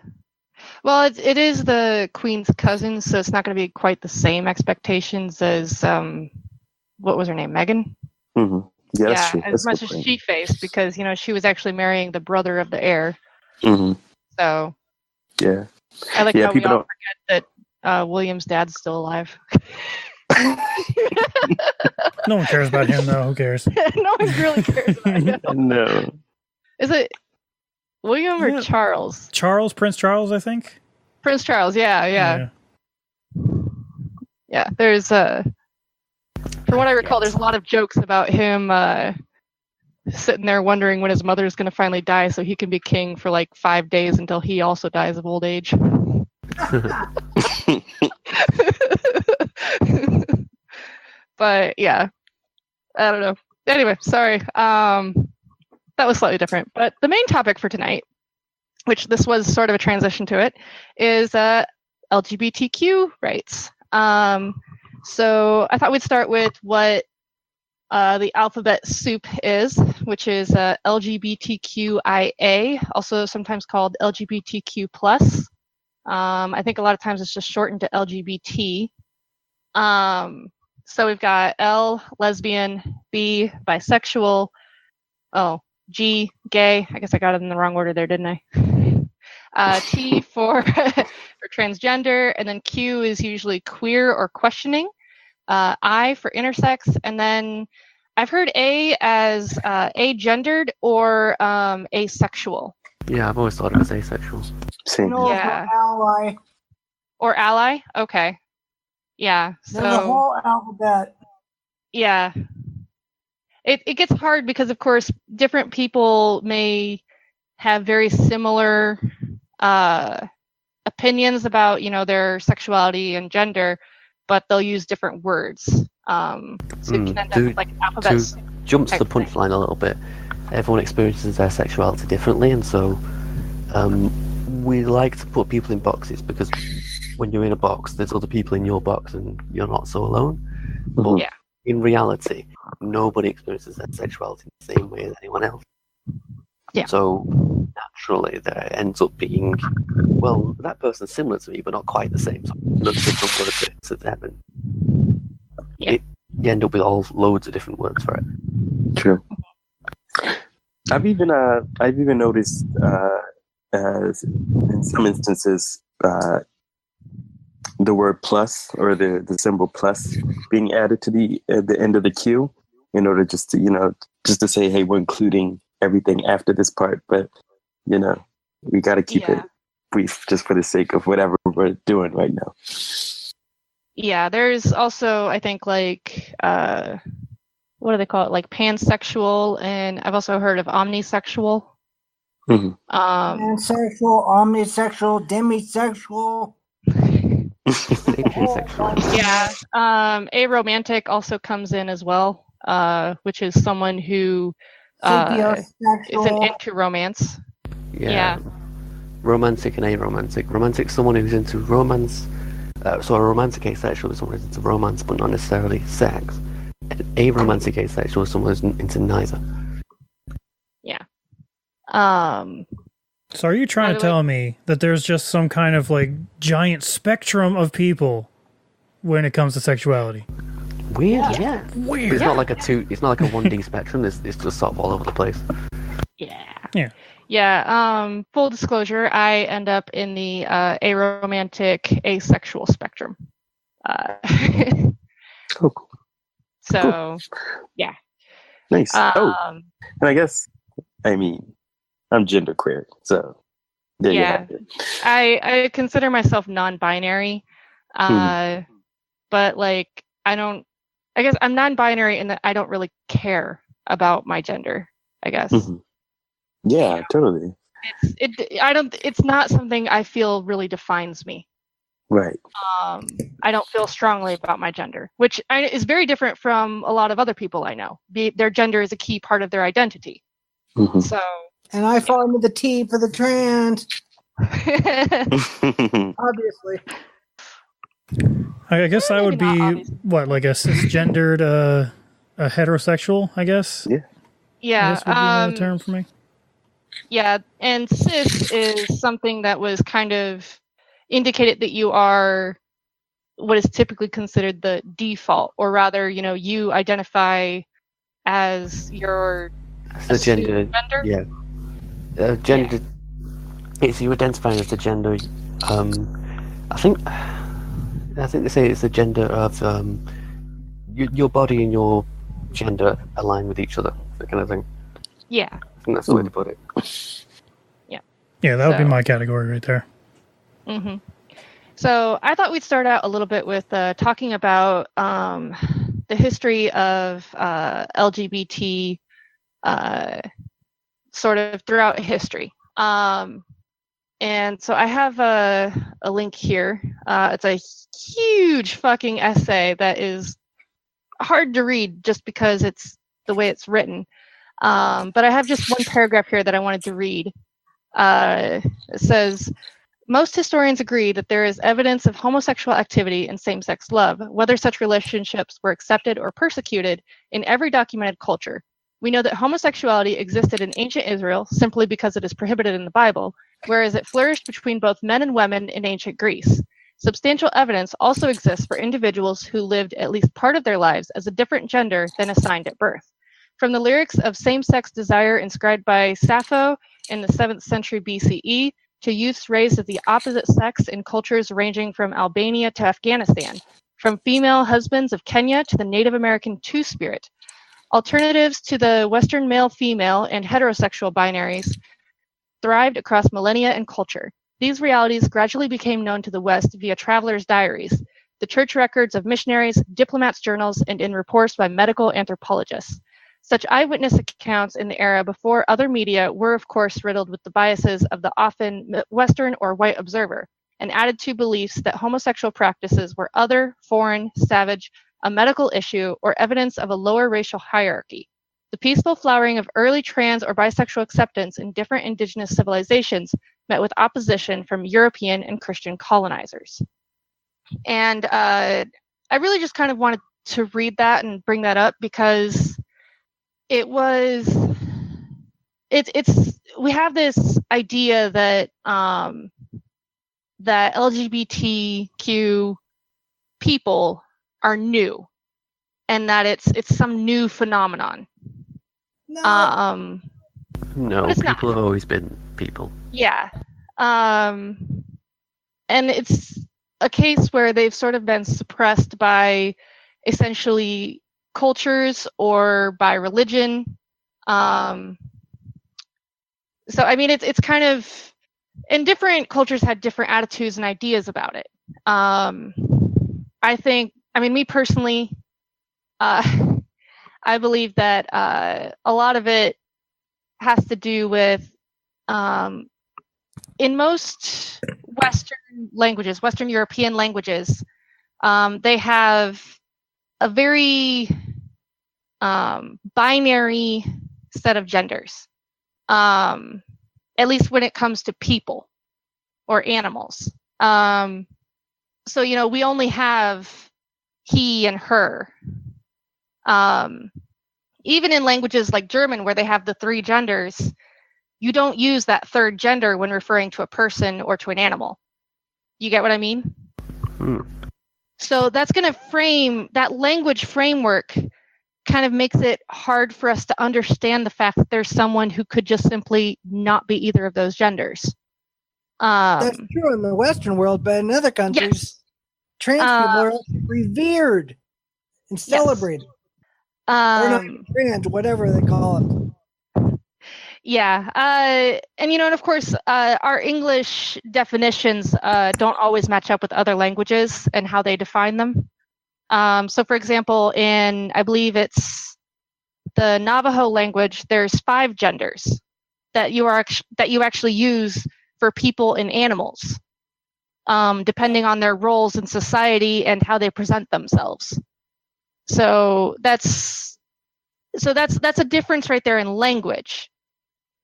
Well, it is the Queen's cousin, so it's not going to be quite the same expectations as what was her name, Meghan? Mm-hmm. Yeah, that's true. As much as she faced, because she was actually marrying the brother of the heir. Mm-hmm. So yeah, I like yeah, how we all forget that William's dad's still alive. No one cares about him, though. Who cares? No one really cares about him. No. Is it William or Charles? Prince Charles, I think. Prince Charles, yeah. Yeah, there's from what I recall, there's a lot of jokes about him sitting there wondering when his mother's going to finally die so he can be king for like 5 days until he also dies of old age. But yeah, I don't know. Anyway, sorry. That was slightly different. But the main topic for tonight, which this was sort of a transition to it, is LGBTQ rights. So I thought we'd start with what the alphabet soup is, which is LGBTQIA, also sometimes called LGBTQ+. I think a lot of times it's just shortened to LGBT. So we've got L, lesbian, B, bisexual, G, gay. I guess I got it in the wrong order there, didn't I? T for transgender, and then Q is usually queer or questioning. I for intersex, and then I've heard A as agendered or asexual. Yeah, I've always thought it was asexual. Same. Yeah. Ally. Or ally? Okay. Yeah. So There's a whole alphabet. yeah. It gets hard because, of course, different people may have very similar opinions about, their sexuality and gender, but they'll use different words. So it can end up with like alphabets. To jump to the punchline a little bit, everyone experiences their sexuality differently, and so we like to put people in boxes because when you're in a box, there's other people in your box, and you're not so alone. But in reality, nobody experiences their sexuality in the same way as anyone else. Yeah. So naturally, there ends up being, well, that person's similar to me, but not quite the same. So look different to them, and you end up with loads of different words for it. True. I've even noticed in some instances the word plus or the symbol plus being added to the end of the Q in order just to say, hey, we're including everything after this part, but we got to keep it brief just for the sake of whatever we're doing right now. Yeah, there's also, I think, like what do they call it, like pansexual, and I've also heard of omnisexual. Mm-hmm. Pansexual, omnisexual, demisexual. Yeah. Aromantic also comes in as well, which is someone who isn't into romance. Yeah. Romantic and aromantic. Romantic is someone who's into romance. So a romantic asexual is someone who's into romance but not necessarily sex. And aromantic asexual is someone who's into neither. Yeah. So are you trying to tell me that there's just some kind of like giant spectrum of people when it comes to sexuality. Weird, yeah. Weird. It's not like a 1D spectrum. It's just sort of all over the place. Yeah. Full disclosure, I end up in the aromantic, asexual spectrum. Cool. So, Cool. yeah. Nice. And I guess, I mean, I'm genderqueer, so there you have it. I consider myself non-binary, but like I guess I'm non-binary in that I don't really care about my gender, I guess. Mm-hmm. Yeah, totally. It's not something I feel really defines me. Right. I don't feel strongly about my gender, which is very different from a lot of other people I know. Their gender is a key part of their identity. Mm-hmm. So. And I fall into the T for the trans. Obviously. I guess I would be like a cisgendered, a heterosexual, I guess. Yeah. I guess would be another term for me. Yeah, and cis is something that was kind of indicated that you are what is typically considered the default, or rather, you identify as your gender. Yeah. Gender. It's you identifying as the gender. I think they say it's the gender of your body and your gender align with each other, that kind of thing. Yeah. I think that's the way to put it. Yeah, that would be my category right there. Mm-hmm. So I thought we'd start out a little bit with talking about the history of LGBT sort of throughout history. And so I have a link here. It's a huge fucking essay that is hard to read just because it's the way it's written. But I have just one paragraph here that I wanted to read. It says, most historians agree that there is evidence of homosexual activity and same-sex love, whether such relationships were accepted or persecuted in every documented culture. We know that homosexuality existed in ancient Israel simply because it is prohibited in the Bible, whereas it flourished between both men and women in ancient Greece. Substantial evidence also exists for individuals who lived at least part of their lives as a different gender than assigned at birth. From the lyrics of same-sex desire inscribed by Sappho in the 7th century BCE to youths raised as the opposite sex in cultures ranging from Albania to Afghanistan, from female husbands of Kenya to the Native American Two-Spirit. Alternatives to the Western male-female and heterosexual binaries thrived across millennia and culture. These realities gradually became known to the West via travelers' diaries, the church records of missionaries, diplomats' journals, and in reports by medical anthropologists. Such eyewitness accounts in the era before other media were, of course, riddled with the biases of the often Western or white observer, and added to beliefs that homosexual practices were other, foreign, savage, a medical issue, or evidence of a lower racial hierarchy. The peaceful flowering of early trans or bisexual acceptance in different indigenous civilizations met with opposition from European and Christian colonizers. And I really just kind of wanted to read that and bring that up because we have this idea that that LGBTQ people are new and that it's some new phenomenon. No. No, people have always been people. Yeah. And it's a case where they've sort of been suppressed by essentially cultures or by religion. So I mean it's kind of, and different cultures had different attitudes and ideas about it. Me personally, I believe that a lot of it has to do with in most Western European languages, they have a very binary set of genders, at least when it comes to people or animals. So, we only have he and her. Even in languages like German, where they have the 3 genders, you don't use that third gender when referring to a person or to an animal. You get what I mean? So that's going to frame that language framework. Kind of makes it hard for us to understand the fact that there's someone who could just simply not be either of those genders. That's true in the Western world, but in other countries, trans people are revered and celebrated. They're not trans, whatever they call them. Yeah. And, and of course, our English definitions don't always match up with other languages and how they define them. So, for example, in, I believe it's the Navajo language, there's 5 genders that you actually use for people and animals, depending on their roles in society and how they present themselves. So that's a difference right there in language.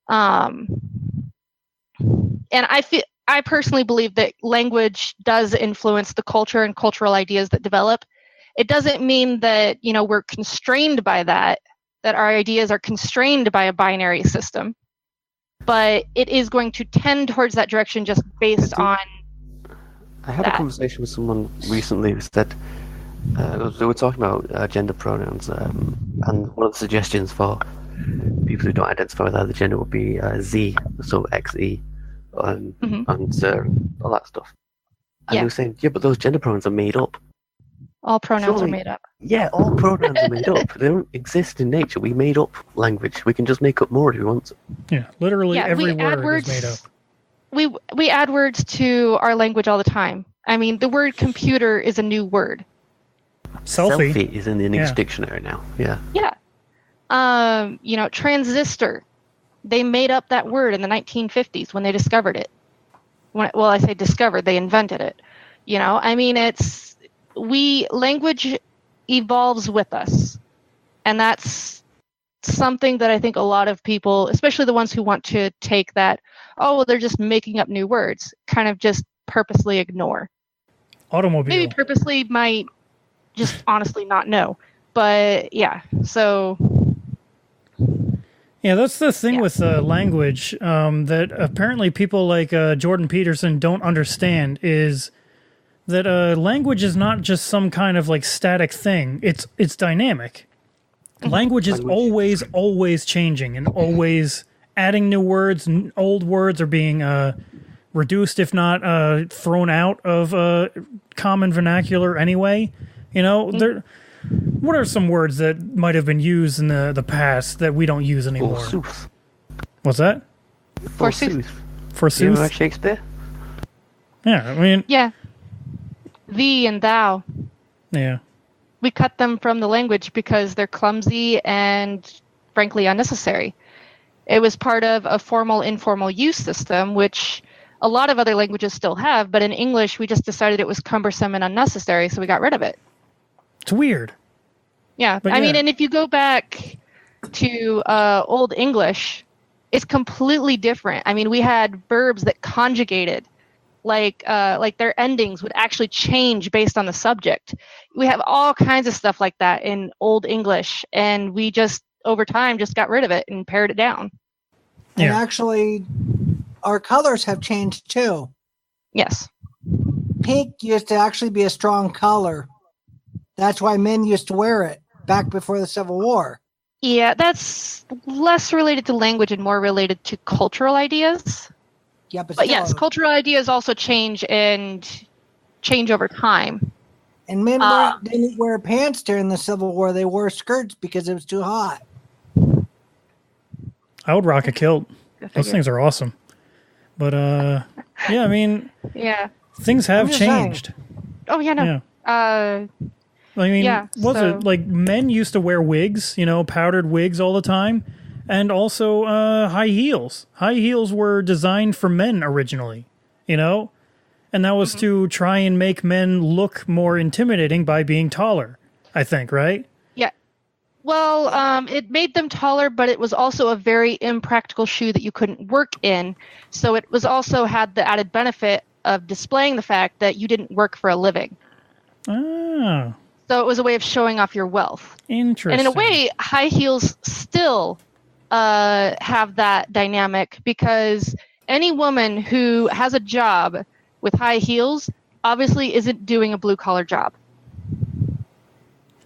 And I personally believe that language does influence the culture and cultural ideas that develop. It doesn't mean that, we're constrained by that our ideas are constrained by a binary system, but it is going to tend towards that direction just based on I had a conversation with someone recently who said, they were talking about gender pronouns, and one of the suggestions for people who don't identify with either gender would be Z, so XE, and all that stuff. And they were saying, yeah, but those gender pronouns are made up. All pronouns are made up. Yeah, all pronouns are made up. They don't exist in nature. We made up language. We can just make up more if we want to. Yeah, literally every word is made up. We add words to our language all the time. I mean, the word computer is a new word. Selfie is in the English dictionary now. Yeah. Yeah. Transistor. They made up that word in the 1950s when they discovered it. I say discovered, they invented it. Language evolves with us. And that's something that I think a lot of people, especially the ones who want to take that, they're just making up new words, kind of just purposely ignore. Automobile. Maybe purposely might just honestly not know. But yeah, so... Yeah, that's the thing with language that apparently people like Jordan Peterson don't understand is that language is not just some kind of like static thing. It's dynamic. Language is always changing and always adding new words. Old words are being reduced, if not thrown out of common vernacular anyway. What are some words that might have been used in the past that we don't use anymore? Forsooth. What's that? Forsooth. Forsooth? You remember Shakespeare? Yeah, I mean... Yeah. Thee and thou. Yeah. We cut them from the language because they're clumsy and, frankly, unnecessary. It was part of a formal-informal use system, which a lot of other languages still have, but in English, we just decided it was cumbersome and unnecessary, so we got rid of it. It's weird. Yeah, I mean, and if you go back to Old English, it's completely different. I mean, we had verbs that conjugated, like their endings would actually change based on the subject. We have all kinds of stuff like that in Old English, and we just, over time, just got rid of it and pared it down. And actually, our colors have changed too. Yes. Pink used to actually be a strong color. That's why men used to wear it back before the Civil War. Yeah, that's less related to language and more related to cultural ideas. Yeah, but yes, cultural ideas also change over time. And men didn't wear pants during the Civil War. They wore skirts because it was too hot. I would rock a kilt. Those things are awesome. But, yeah, I mean... Yeah. Things have changed. Saying. Oh, yeah, no. Yeah. I mean, it like men used to wear wigs, powdered wigs all the time, and also high heels. High heels were designed for men originally, and that was to try and make men look more intimidating by being taller, I think, right? Yeah. Well, it made them taller, but it was also a very impractical shoe that you couldn't work in. So it was also had the added benefit of displaying the fact that you didn't work for a living. Ah. So it was a way of showing off your wealth. Interesting. And in a way, high heels still have that dynamic because any woman who has a job with high heels obviously isn't doing a blue-collar job.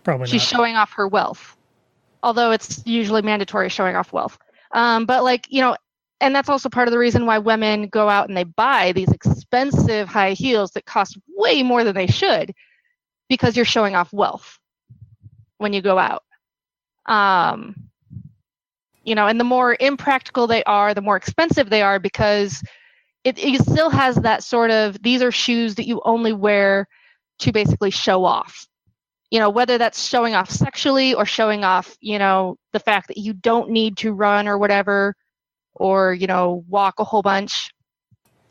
Probably she's not. showing off her wealth, although it's usually mandatory showing off wealth. But like, and that's also part of the reason why women go out and they buy these expensive high heels that cost way more than they should, because you're showing off wealth when you go out. And the more impractical they are, the more expensive they are, because it still has that sort of, these are shoes that you only wear to basically show off. Whether that's showing off sexually or showing off, the fact that you don't need to run or whatever, or, walk a whole bunch.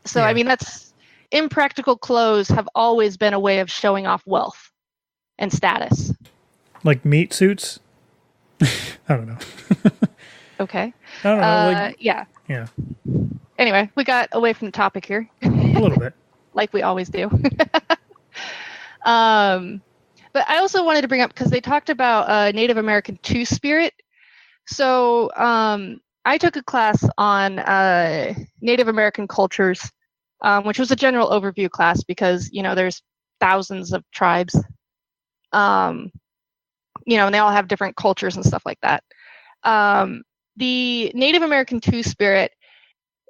So, Yeah. I mean, that's impractical clothes have always been a way of showing off wealth and status. Like meat suits? I don't know. Okay. I don't know. Yeah. Yeah. Anyway, we got away from the topic here. A little bit. Like we always do. But I also wanted to bring up, because they talked about Native American Two-Spirit. So I took a class on Native American cultures, which was a general overview class, because, there's thousands of tribes, and they all have different cultures and stuff like that. The Native American Two-Spirit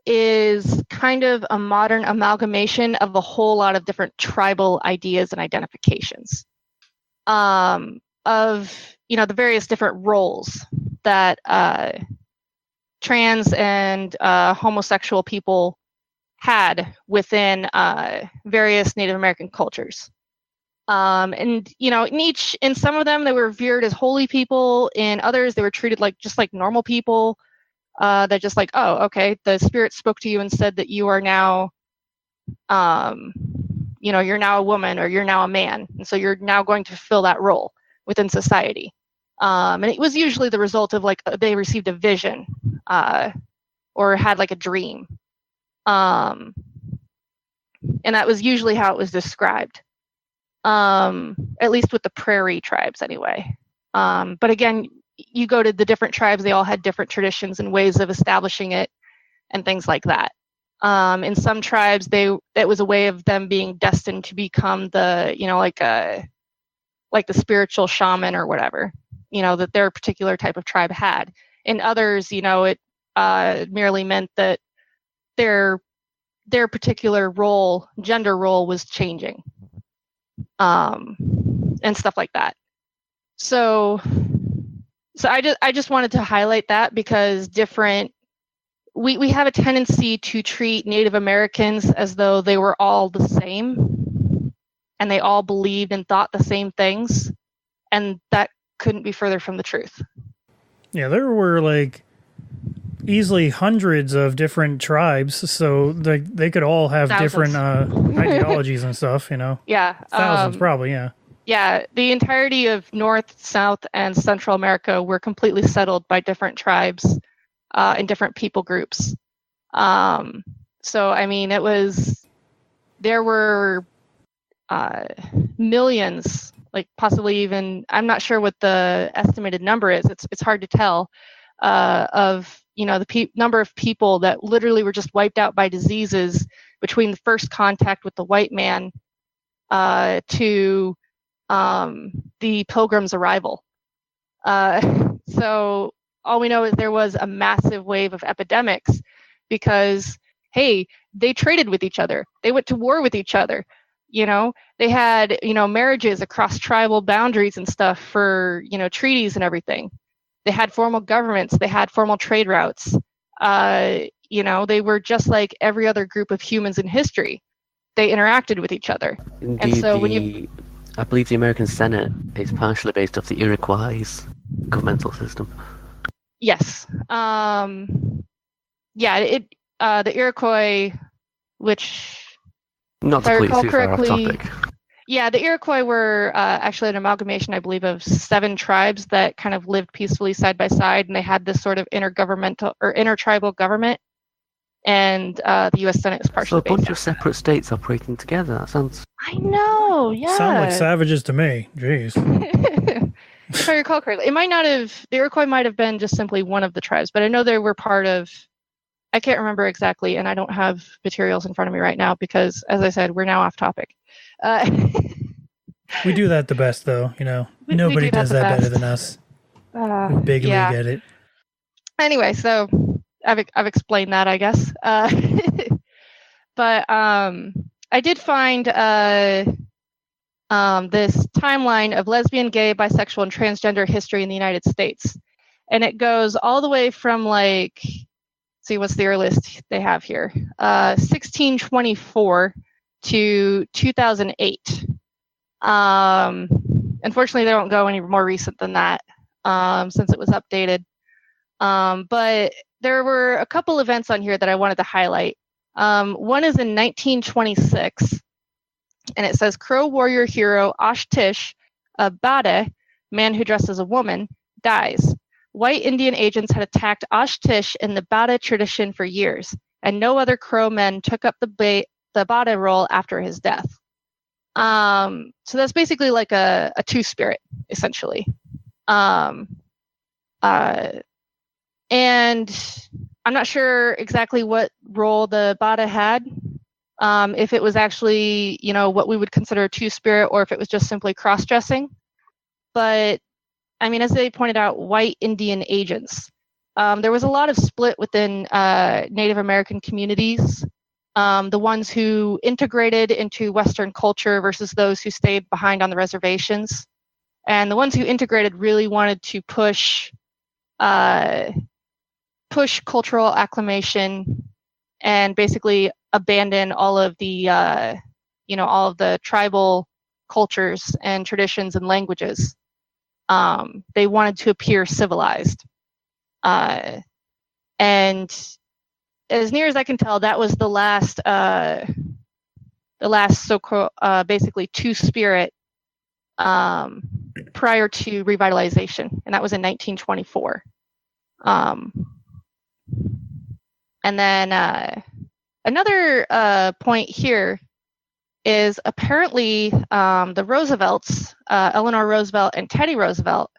is kind of a modern amalgamation of a whole lot of different tribal ideas and identifications. Of the various different roles that trans and homosexual people had within various Native American cultures. And in some of them they were revered as holy people. In others they were treated just like normal people. That just like, oh, okay, the spirit spoke to you and said that you are now you're now a woman, or you're now a man, and so you're now going to fill that role within society. And it was usually the result of they received a vision, or had a dream, and that was usually how it was described, at least with the prairie tribes anyway. But again, you go to the different tribes, they all had different traditions and ways of establishing it and things like that. In some tribes, it was a way of them being destined to become the, like the spiritual shaman or whatever, that their particular type of tribe had. In others, it merely meant that their particular role, gender role, was changing, and stuff like that. So I just wanted to highlight that, because we have a tendency to treat Native Americans as though they were all the same and they all believed and thought the same things, and that couldn't be further from the truth. Yeah, there were easily hundreds of different tribes, so they could all have thousands. Different ideologies and stuff, Yeah. Thousands, probably, yeah. Yeah, the entirety of North, South, and Central America were completely settled by different tribes and different people groups. So, I mean, there were millions, possibly even, I'm not sure what the estimated number is, it's hard to tell, of, the number of people that literally were just wiped out by diseases between the first contact with the white man to the Pilgrims' arrival. So all we know is there was a massive wave of epidemics because, hey, they traded with each other. They went to war with each other. They had, marriages across tribal boundaries and stuff for, treaties and everything. They had formal governments. They had formal trade routes. They were just like every other group of humans in history. They interacted with each other. Indeed, and so I believe the American Senate is partially based off the Iroquois governmental system. Yes. The Iroquois, which, not to please too far off topic. Yeah, the Iroquois were actually an amalgamation, I believe, of 7 tribes that kind of lived peacefully side by side, and they had this sort of intergovernmental or intertribal government, and the U.S. Senate is partially based. So a bunch of separate states operating together. That sounds. I know. Yeah. Sound like savages to me. Jeez. If I recall correctly, the Iroquois might have been just simply one of the tribes, but I know they were part of. I can't remember exactly, and I don't have materials in front of me right now because, as I said, we're now off topic. We do that the best, though. Nobody does that better than us. We bigly get it. Anyway, so I've explained that, I guess. But I did find this timeline of lesbian, gay, bisexual, and transgender history in the United States. And it goes all the way from see what's the earliest they have here, 1624 to 2008. Unfortunately, they don't go any more recent than that since it was updated. But there were a couple events on here that I wanted to highlight. One is in 1926, and it says Crow warrior hero Osh-Tisch, a Bade, man who dressed as a woman, dies. White Indian agents had attacked Osh-Tisch in the Bade tradition for years, and no other Crow men took up the Bade role after his death. So that's basically like a two-spirit, essentially. And I'm not sure exactly what role the Bade had, if it was actually, what we would consider a two-spirit, or if it was just simply cross-dressing. But, I mean, as they pointed out, white Indian agents. There was a lot of split within Native American communities. The ones who integrated into Western culture versus those who stayed behind on the reservations. And the ones who integrated really wanted to push cultural acclimation and basically abandon all of the all of the tribal cultures and traditions and languages. They wanted to appear civilized, and as near as I can tell, that was the last so-called basically two-spirit prior to revitalization, and that was in 1924. And then another point here is apparently the Roosevelts, Eleanor Roosevelt and Teddy Roosevelt,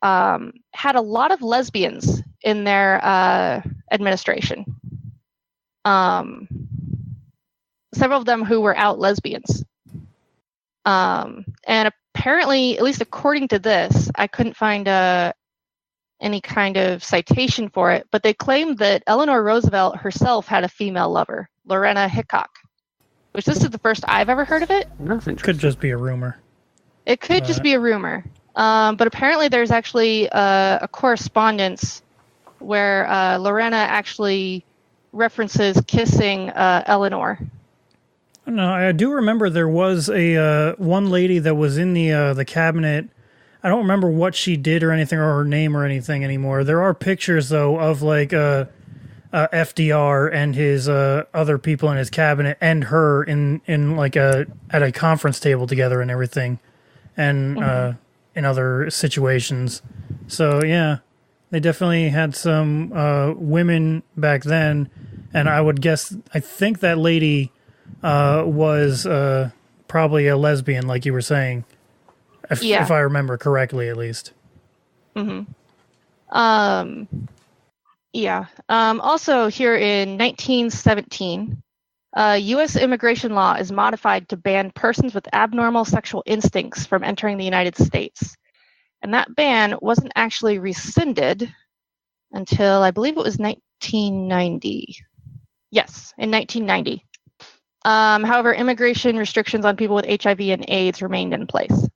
had a lot of lesbians in their administration. Several of them who were out lesbians. And apparently, at least according to this, I couldn't find any kind of citation for it, but they claimed that Eleanor Roosevelt herself had a female lover, Lorena Hickok, which this is the first I've ever heard of it. Nothing. Could just be a rumor. It could just be a rumor. But apparently there's actually a correspondence where Lorena actually references kissing Eleanor. No, I do remember there was a one lady that was in the cabinet. I don't remember what she did or anything, or her name or anything anymore. There are pictures, though, of FDR and his other people in his cabinet and her in at a conference table together and everything, and in other situations. So yeah, they definitely had some women back then, and I think that lady was probably a lesbian, like you were saying. If I remember correctly, at least. Mm-hmm. Yeah. Also, here in 1917, U.S. immigration law is modified to ban persons with abnormal sexual instincts from entering the United States. And that ban wasn't actually rescinded until, I believe it was 1990. Yes, in 1990. However, immigration restrictions on people with HIV and AIDS remained in place.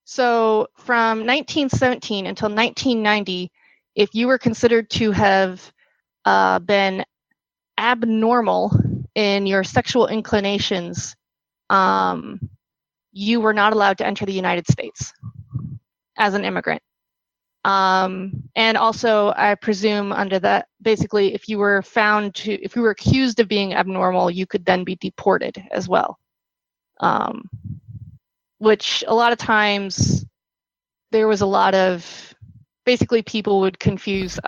So from 1917 until 1990, if you were considered to have been abnormal in your sexual inclinations, you were not allowed to enter the United States as an immigrant. And also, I presume under that, basically, if you were accused of being abnormal, you could then be deported as well. Which a lot of times there was a lot of, basically people would confuse,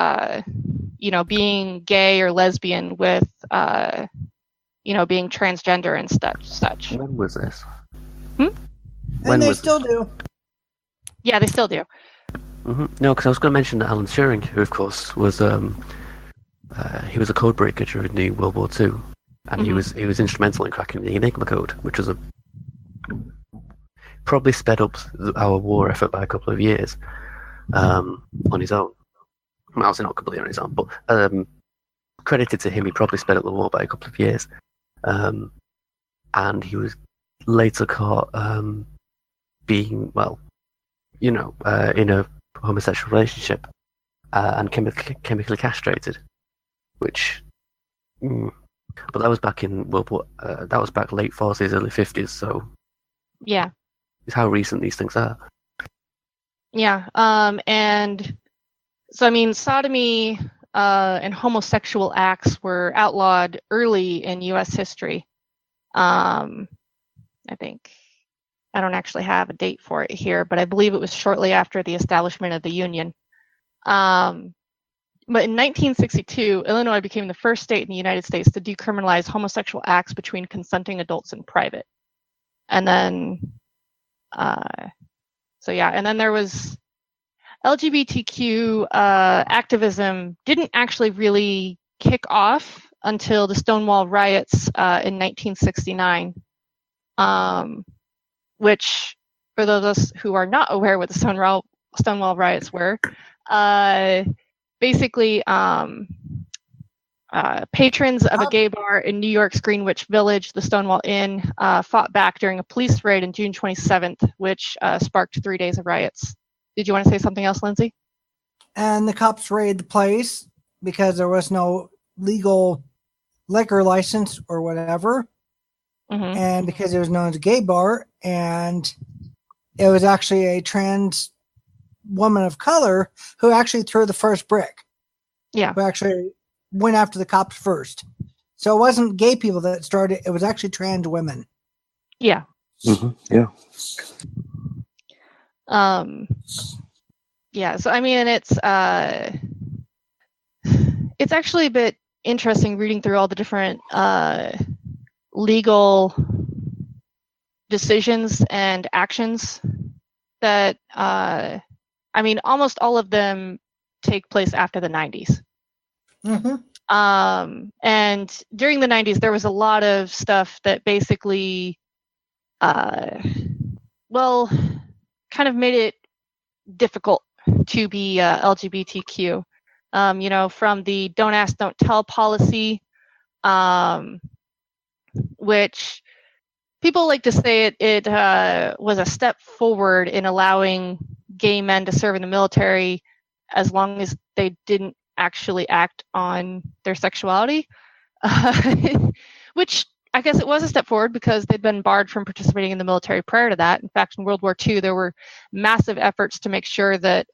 being gay or lesbian with, being transgender and such. When was this? And they still do. Yeah, they still do. Mm-hmm. No, because I was going to mention that Alan Turing, who of course was, he was a code breaker during the World War II, and he was instrumental in cracking the Enigma code, which was a probably sped up our war effort by a couple of years on his own. Well, obviously not completely on his own, but credited to him, he probably sped up the war by a couple of years. And he was later caught being, well, in a homosexual relationship and chemically castrated, which... But that was back in World War. That was back late 40s, early 50s. So, yeah, it's how recent these things are. Yeah, and so I mean, sodomy and homosexual acts were outlawed early in U.S. history. I think I don't actually have a date for it here, but I believe it was shortly after the establishment of the Union. But in 1962, Illinois became the first state in the United States to decriminalize homosexual acts between consenting adults in private. And then, and then there was LGBTQ activism didn't actually really kick off until the Stonewall riots in 1969, which, for those of us who are not aware what the Stonewall riots were, basically, patrons of a gay bar in New York's Greenwich Village, the Stonewall Inn, fought back during a police raid on June 27th, which sparked 3 days of riots. Did you want to say something else, Lindsey? And the cops raided the place because there was no legal liquor license or whatever, and because it was known as a gay bar, and it was actually a trans woman of color who actually threw the first brick. Yeah. Who actually went after the cops first. So it wasn't gay people that started, it was actually trans women. Yeah. Yeah. Yeah, so I mean it's actually a bit interesting reading through all the different legal decisions and actions that I mean, almost all of them take place after the 90s. And during the 90s, there was a lot of stuff that basically, kind of made it difficult to be LGBTQ. From the Don't Ask, Don't Tell policy, which people like to say it was a step forward in allowing gay men to serve in the military as long as they didn't actually act on their sexuality, which I guess it was a step forward because they'd been barred from participating in the military prior to that. In fact, in World War II, there were massive efforts to make sure that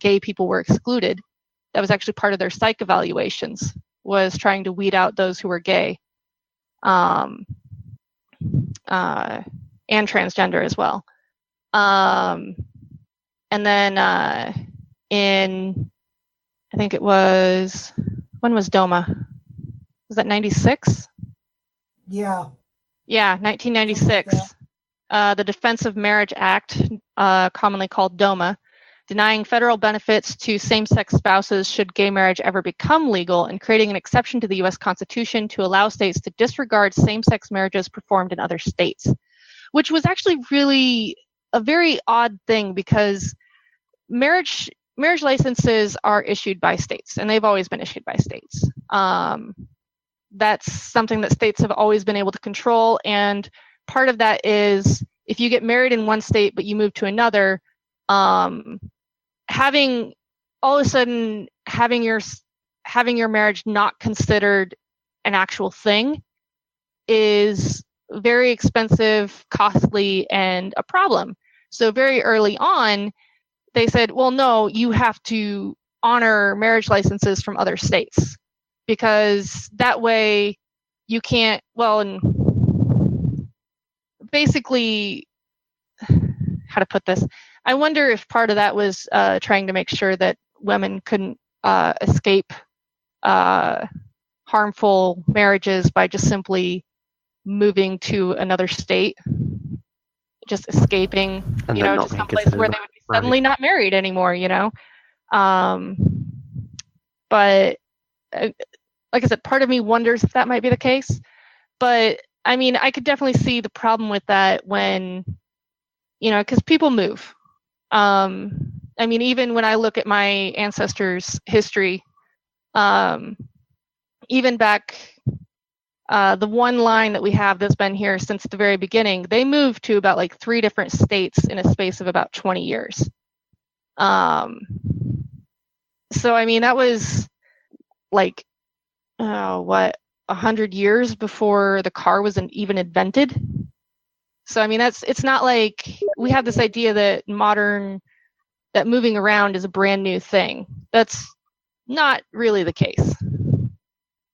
gay people were excluded. That was actually part of their psych evaluations, was trying to weed out those who were gay and transgender as well. And then in, I think it was, when was DOMA? Was that 96? Yeah. Yeah, 1996. The Defense of Marriage Act, commonly called DOMA, denying federal benefits to same-sex spouses should gay marriage ever become legal, and creating an exception to the U.S. Constitution to allow states to disregard same-sex marriages performed in other states, which was actually really a very odd thing because marriage licenses are issued by states, and they've always been issued by states. That's something that states have always been able to control, and part of that is if you get married in one state but you move to another, having all of a sudden having your marriage not considered an actual thing is very expensive, costly, and a problem. So very early on, they said, well, no, you have to honor marriage licenses from other states, because that way you can't, and basically, how to put this, I wonder if part of that was trying to make sure that women couldn't escape harmful marriages by just simply moving to another state, just escaping, to some place where they would be suddenly not married anymore, But like I said, part of me wonders if that might be the case. But I mean, I could definitely see the problem with that when because people move. I mean, even when I look at my ancestors' history, even back, the one line that we have that's been here since the very beginning, they moved to about like 3 different states in a space of about 20 years. So, I mean, that was like, 100 years before the car was even invented. So, I mean, it's not like we have this idea that moving around is a brand new thing. That's not really the case.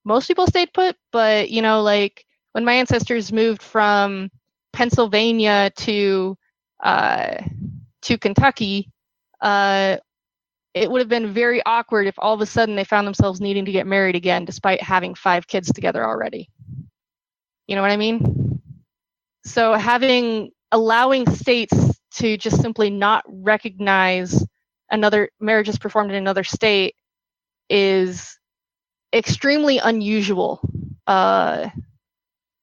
Most people stayed put, but, like when my ancestors moved from Pennsylvania to Kentucky, it would have been very awkward if all of a sudden they found themselves needing to get married again, despite having 5 kids together already. You know what I mean? So allowing states to just simply not recognize another marriages performed in another state is extremely unusual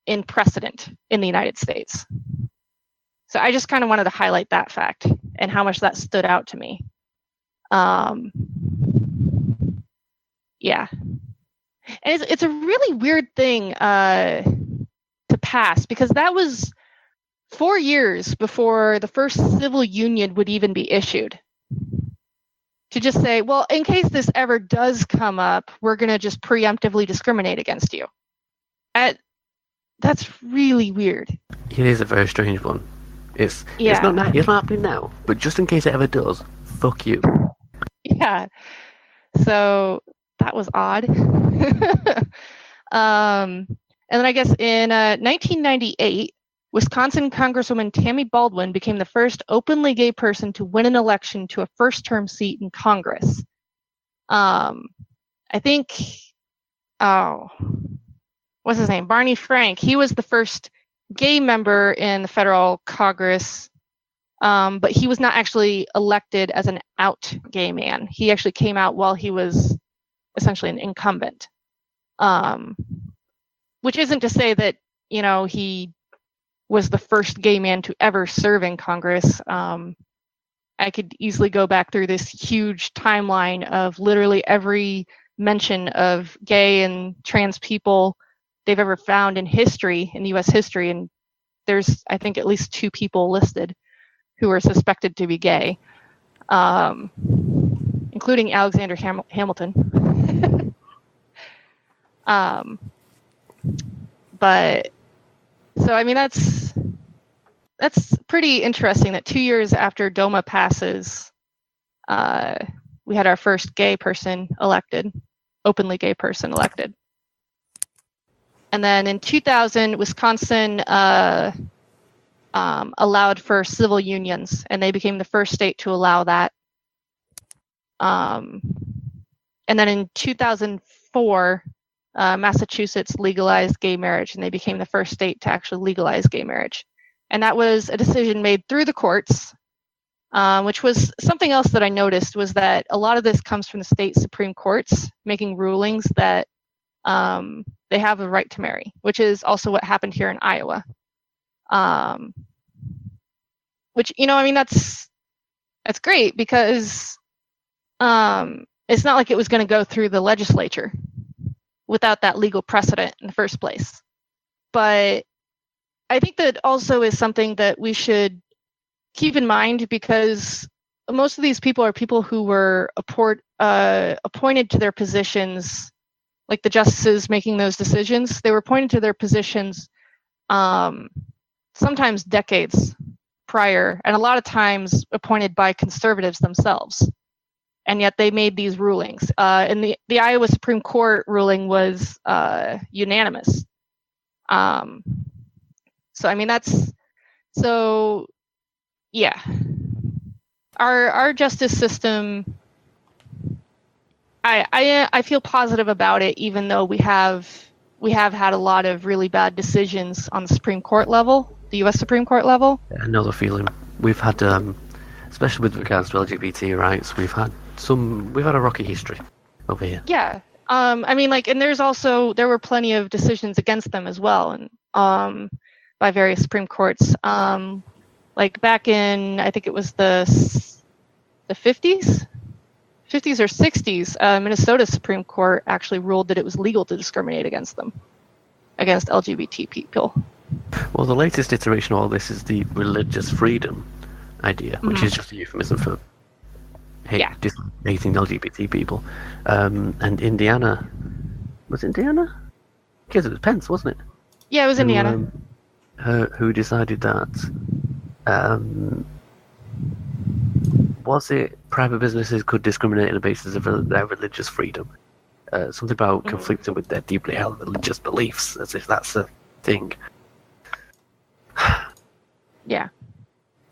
in precedent in the United States. So I just kind of wanted to highlight that fact and how much that stood out to me. Yeah. And it's a really weird thing to pass, because that was 4 years before the first civil union would even be issued. To just say, well, in case this ever does come up, we're going to just preemptively discriminate against you. That's really weird. It is a very strange one. It's not happening now, but just in case it ever does, fuck you. Yeah. So that was odd. And then I guess in 1998, Wisconsin Congresswoman Tammy Baldwin became the first openly gay person to win an election to a first-term seat in Congress. I think, what's his name? Barney Frank. He was the first gay member in the federal Congress, but he was not actually elected as an out gay man. He actually came out while he was essentially an incumbent, which isn't to say that, he was the first gay man to ever serve in Congress. I could easily go back through this huge timeline of literally every mention of gay and trans people they've ever found in history, in U.S. history, and there's, I think, at least 2 people listed who are suspected to be gay, including Alexander Hamilton. But so, I mean, that's pretty interesting that 2 years after DOMA passes, we had our first gay person elected, openly gay person elected. And then in 2000, Wisconsin allowed for civil unions, and they became the first state to allow that. And then in 2004, Massachusetts legalized gay marriage, and they became the first state to actually legalize gay marriage. And that was a decision made through the courts, which was something else that I noticed, was that a lot of this comes from the state Supreme Courts making rulings that they have a right to marry, which is also what happened here in Iowa. Which, I mean, that's great, because it's not like it was going to go through the legislature without that legal precedent in the first place. But I think that also is something that we should keep in mind, because most of these people are people who were appointed to their positions, like the justices making those decisions. They were appointed to their positions sometimes decades prior, and a lot of times appointed by conservatives themselves. And yet they made these rulings. And the Iowa Supreme Court ruling was unanimous. So, I mean, yeah. Our justice system, I feel positive about it, even though we have had a lot of really bad decisions on the Supreme Court level, the U.S. Supreme Court level. I know the feeling. We've had, especially with regards to LGBT rights, we've had a rocky history over here. Yeah. I mean, and there were plenty of decisions against them as well, and by various Supreme Courts. like back in, I think it was the 50s or 60s, Minnesota Supreme Court actually ruled that it was legal to discriminate against LGBT people. Well, the latest iteration of all this is the religious freedom idea, which is just a euphemism for hating LGBT people. And Indiana, was it Indiana? Because it was Pence, wasn't it? Yeah, it was Indiana. Who decided that? Was it private businesses could discriminate on the basis of their religious freedom? Something about conflicting with their deeply held religious beliefs, as if that's a thing. Yeah.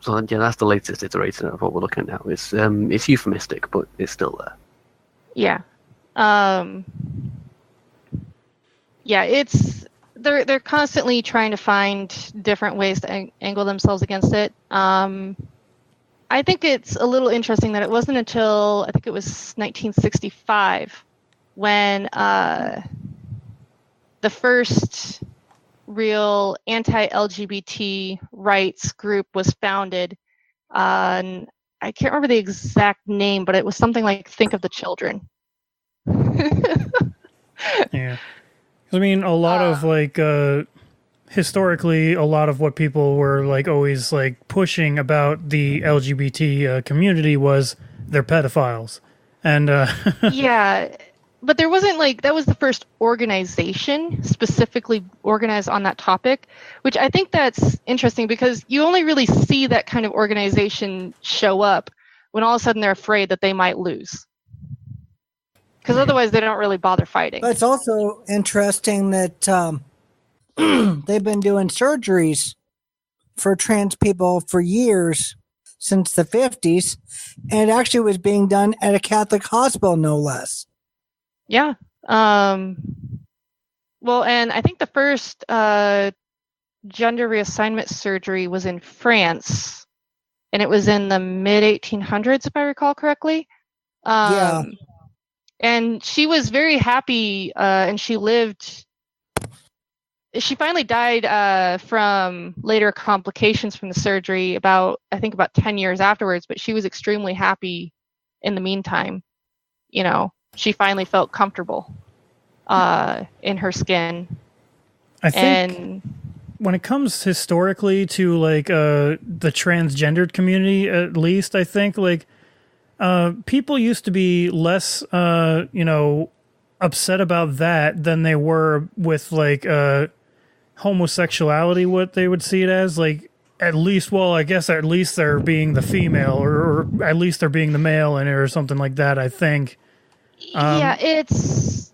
So yeah, that's the latest iteration of what we're looking at now. It's euphemistic, but it's still there. Yeah. Yeah, it's they're constantly trying to find different ways to angle themselves against it. I think it's a little interesting that it wasn't until I think it was 1965 when the first real anti-LGBT rights group was founded. And I can't remember the exact name, but it was something like Think of the Children. Yeah. I mean, a lot of like historically, a lot of what people were like always like pushing about the LGBT community was they're pedophiles, and yeah, but there wasn't like that was the first organization specifically organized on that topic, which I think that's interesting because you only really see that kind of organization show up when all of a sudden they're afraid that they might lose. Because otherwise they don't really bother fighting. But it's also interesting that they've been doing surgeries for trans people for years, since the 50s, and it actually was being done at a Catholic hospital, no less. Yeah. Well, and I think the first gender reassignment surgery was in France, and it was in the mid-1800s, if I recall correctly. Yeah. And she was very happy, and she finally died from later complications from the surgery about 10 years afterwards, but she was extremely happy in the meantime. You know, she finally felt comfortable in her skin. I think when it comes historically to like the transgendered community, at least, I think like people used to be less, upset about that than they were with like homosexuality. What they would see it as, like, at least they're being the female, or at least they're being the male in it, or something like that. I think. Yeah, it's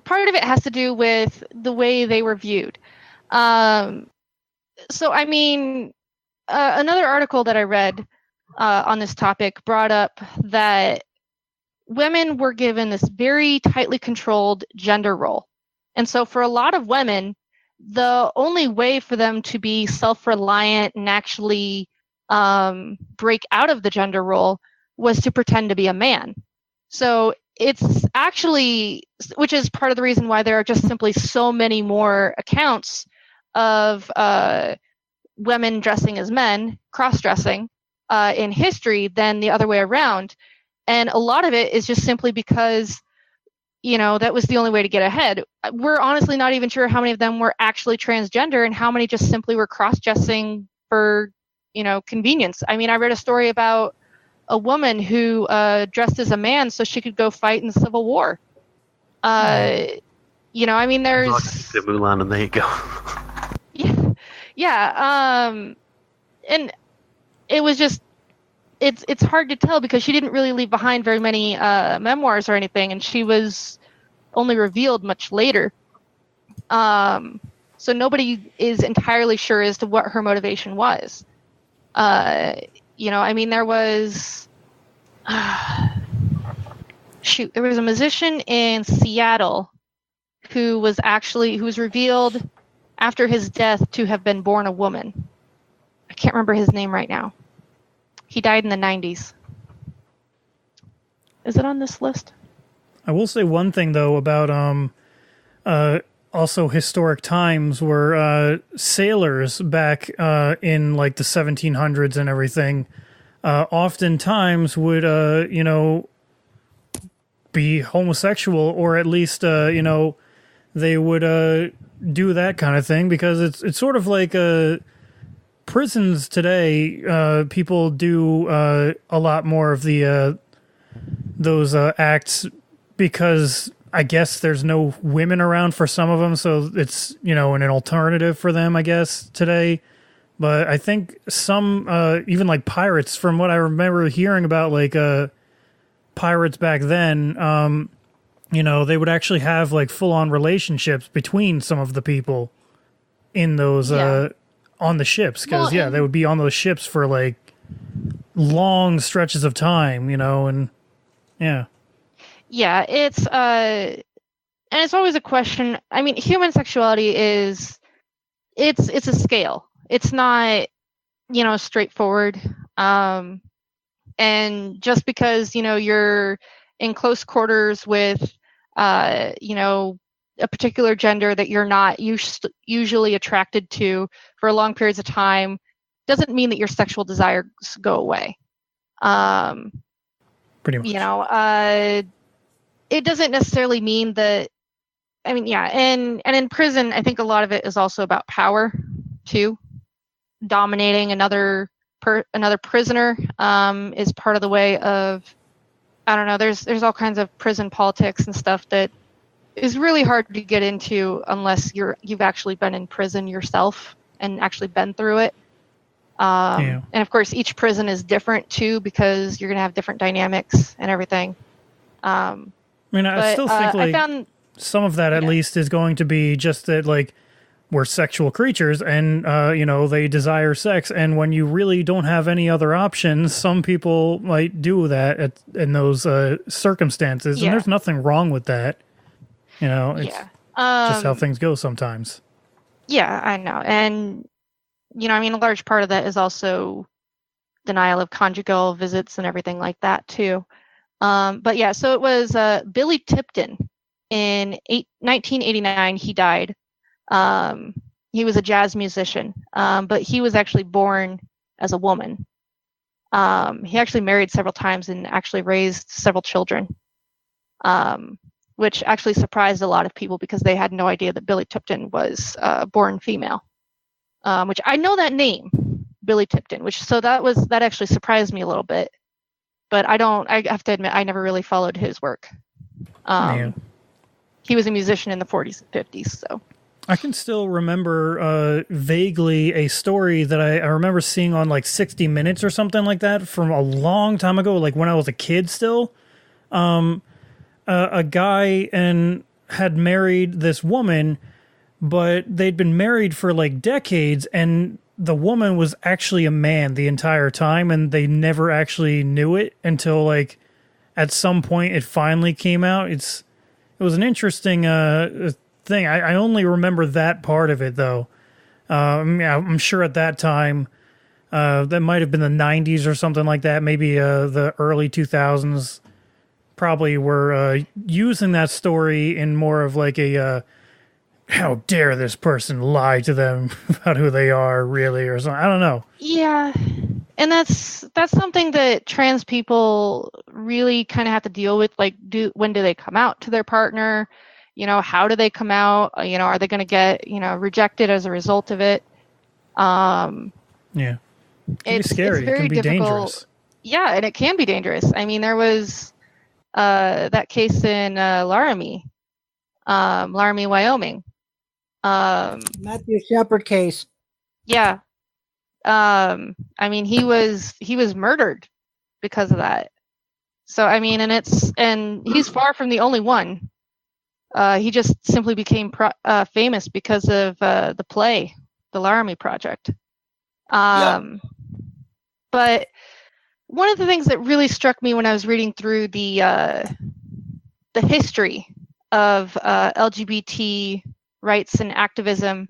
part of it has to do with the way they were viewed. So I mean, another article that I read on this topic brought up that women were given this very tightly controlled gender role. And so for a lot of women, the only way for them to be self-reliant and actually break out of the gender role was to pretend to be a man. So it's actually, which is part of the reason why there are just simply so many more accounts of women dressing as men, cross-dressing, in history than the other way around. And a lot of it is just simply because, that was the only way to get ahead. We're honestly not even sure how many of them were actually transgender and how many just simply were cross-dressing for, convenience. I mean, I read a story about a woman who dressed as a man so she could go fight in the Civil War. I mean, there's... Mulan, and there you go. Yeah. And it was just, it's hard to tell because she didn't really leave behind very many memoirs or anything, and she was only revealed much later. So nobody is entirely sure as to what her motivation was. I mean, there was, there was a musician in Seattle who was revealed after his death to have been born a woman. I can't remember his name right now. He died in the 90s. Is it on this list? I will say one thing though about a also historic times where sailors back in like the 1700s and everything oftentimes would, be homosexual, or at least, they would do that kind of thing, because it's sort of like prisons today. People do a lot more of the those acts because I guess there's no women around for some of them, so it's an alternative for them, I guess, today. But I think some even like pirates, from what I remember hearing about, like pirates back then, they would actually have like full-on relationships between some of the people in those on the ships, because they would be on those ships for like long stretches of time, and it's and it's always a question. I mean, human sexuality it's a scale. It's not straightforward. And just because you're in close quarters with a particular gender that you're not usually attracted to for long periods of time doesn't mean that your sexual desires go away. Pretty much. It doesn't necessarily mean that. I mean, and in prison, I think a lot of it is also about power too. Dominating another prisoner is part of the way of, I don't know, there's all kinds of prison politics and stuff that is really hard to get into unless you've actually been in prison yourself and actually been through it. And of course, each prison is different too, because you're going to have different dynamics and everything. I still think some of that at least is going to be just that, like, we're sexual creatures and, they desire sex. And when you really don't have any other options, some people might do that in those circumstances. And there's nothing wrong with that. It's just how things go sometimes. Yeah, I know. And, a large part of that is also denial of conjugal visits and everything like that too. So it was Billy Tipton in 1989. He died. He was a jazz musician, but he was actually born as a woman. He actually married several times and actually raised several children, which actually surprised a lot of people because they had no idea that Billy Tipton was born female, which I know that name, Billy Tipton, that actually surprised me a little bit, but I have to admit, I never really followed his work. He was a musician in the 40s and 50s, so. I can still remember vaguely a story that I remember seeing on like 60 Minutes or something like that from a long time ago, like when I was a kid still. A guy had married this woman, but they'd been married for like decades, and the woman was actually a man the entire time, and they never actually knew it until like at some point it finally came out. It was an interesting thing. I only remember that part of it, though. I'm sure at that time, that might have been the 90s or something like that, maybe the early 2000s, probably were using that story in more of like a how dare this person lie to them about who they are, really, or something. I don't know. Yeah, and that's something that trans people really kind of have to deal with. Like, when do they come out to their partner? How do they come out? Are they going to get, rejected as a result of it? Yeah. It can be scary. It can be dangerous. Yeah, and it can be dangerous. I mean, there was that case in Laramie, Wyoming. Matthew Shepard case. Yeah. I mean, he was murdered because of that. So, I mean, and he's far from the only one. He just simply became famous because of the play, the Laramie Project. But one of the things that really struck me when I was reading through the history of LGBT rights and activism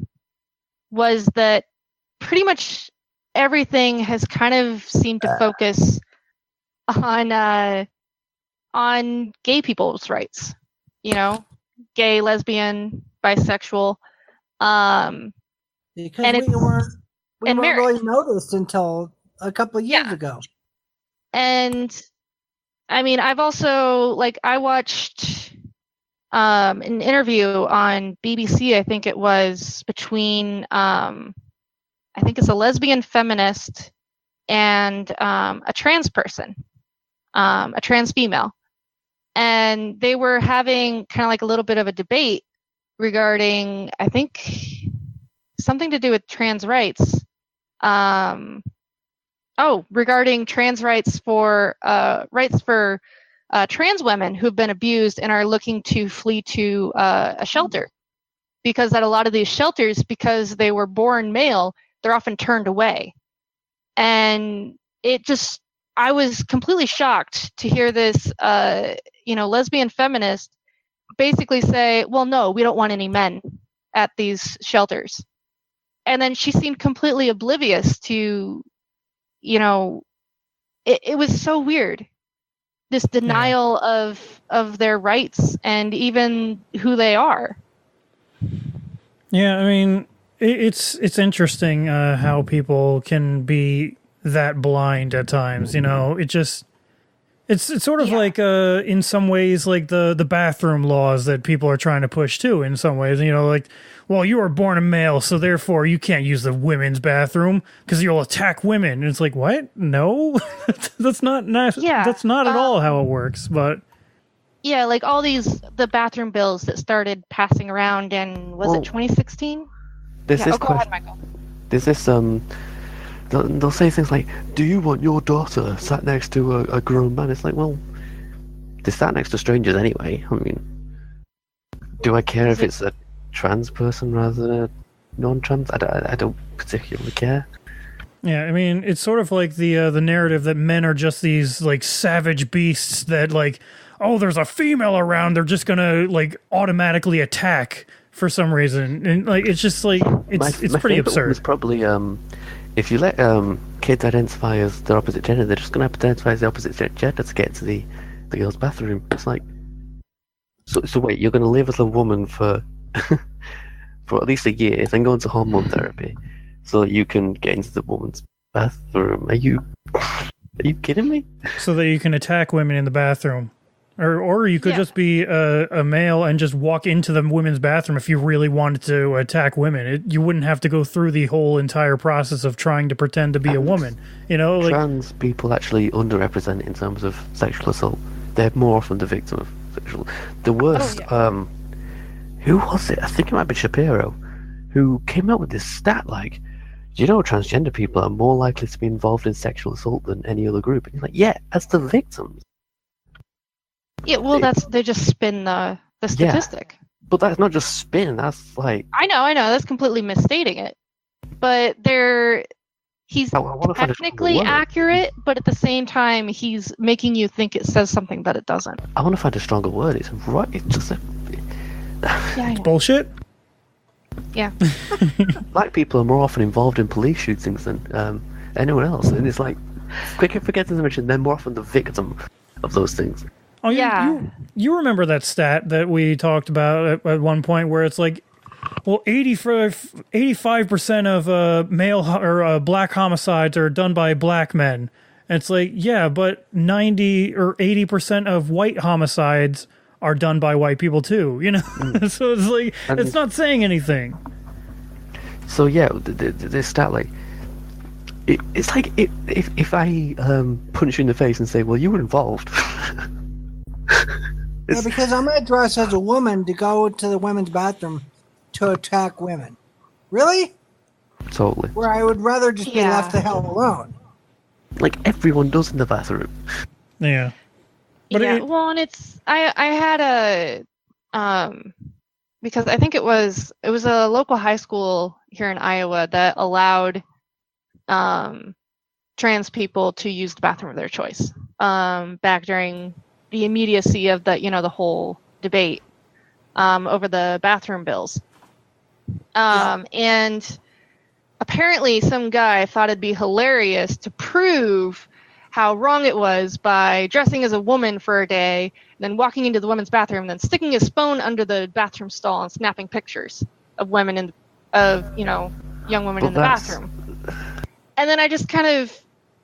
was that pretty much everything has kind of seemed to focus on gay people's rights. gay, lesbian, bisexual. Because we weren't really noticed until a couple of years ago. And I mean, I've also I watched an interview on BBC, I think it was, between I think it's a lesbian feminist and a trans person, a trans female. And they were having kind of a little bit of a debate regarding, I think, something to do with trans rights. Regarding trans rights for trans women who've been abused and are looking to flee to a shelter. Because at a lot of these shelters, because they were born male, they're often turned away. And I was completely shocked to hear this, lesbian feminist basically say, well, no, we don't want any men at these shelters. And then she seemed completely oblivious to, it was so weird. This denial of their rights and even who they are. Yeah, I mean, it's interesting how people can be that blind at times. It's sort of like in some ways like the bathroom laws that people are trying to push too. In some ways, well, you were born a male, so therefore you can't use the women's bathroom because you'll attack women. And it's like, what? No, that's not nice. Yeah, that's not at all how it works. But yeah, all the bathroom bills that started passing around in it 2016? Go ahead, Michael. There's this they'll say things like, do you want your daughter sat next to a grown man? It's like, well, they sat next to strangers anyway. I mean, do I care if it's a trans person rather than a non-trans? I don't particularly care. Yeah, I mean, it's sort of like the narrative that men are just these savage beasts that there's a female around, they're just gonna automatically attack for some reason, and it's just it's pretty absurd. It's probably if you let kids identify as their opposite gender, they're just going to identify as the opposite gender to get to the girls' bathroom. It's like, so wait, you're going to live as a woman for for at least a year, then go into hormone therapy, so that you can get into the woman's bathroom? Are you kidding me? So that you can attack women in the bathroom. Or you could just be a male and just walk into the women's bathroom if you really wanted to attack women. You wouldn't have to go through the whole entire process of trying to pretend to be a woman. Trans people actually underrepresented in terms of sexual assault. They're more often the victim of sexual. The worst. Who was it? I think it might be Shapiro, who came up with this stat transgender people are more likely to be involved in sexual assault than any other group. And he's like, as the victims. Yeah, well, they just spin the statistic. Yeah, but that's not just spin. That's I know. That's completely misstating it. But he's technically accurate, but at the same time, he's making you think it says something that it doesn't. I want to find a stronger word. It's right. It's just it's bullshit. Yeah. Black people are more often involved in police shootings than anyone else, and it's quick forgetting to mention they're more often the victim of those things. Oh, you remember that stat that we talked about at one point where it's 85% of male or black homicides are done by black men. And it's but 90 or 80% of white homicides are done by white people too, So it's it's not saying anything. So the stat it's if I punch you in the face and say, well, you were involved. Yeah, because I'm going to dress as a woman to go to the women's bathroom to attack women. Really? Totally. Where I would rather just be left the hell alone. Everyone does in the bathroom. Yeah. But and it's I had a because I think it was a local high school here in Iowa that allowed trans people to use the bathroom of their choice back during the immediacy of the whole debate over the bathroom bills. And apparently some guy thought it'd be hilarious to prove how wrong it was by dressing as a woman for a day, then walking into the women's bathroom, and then sticking his phone under the bathroom stall and snapping pictures of women young women in the bathroom. And then I just kind of,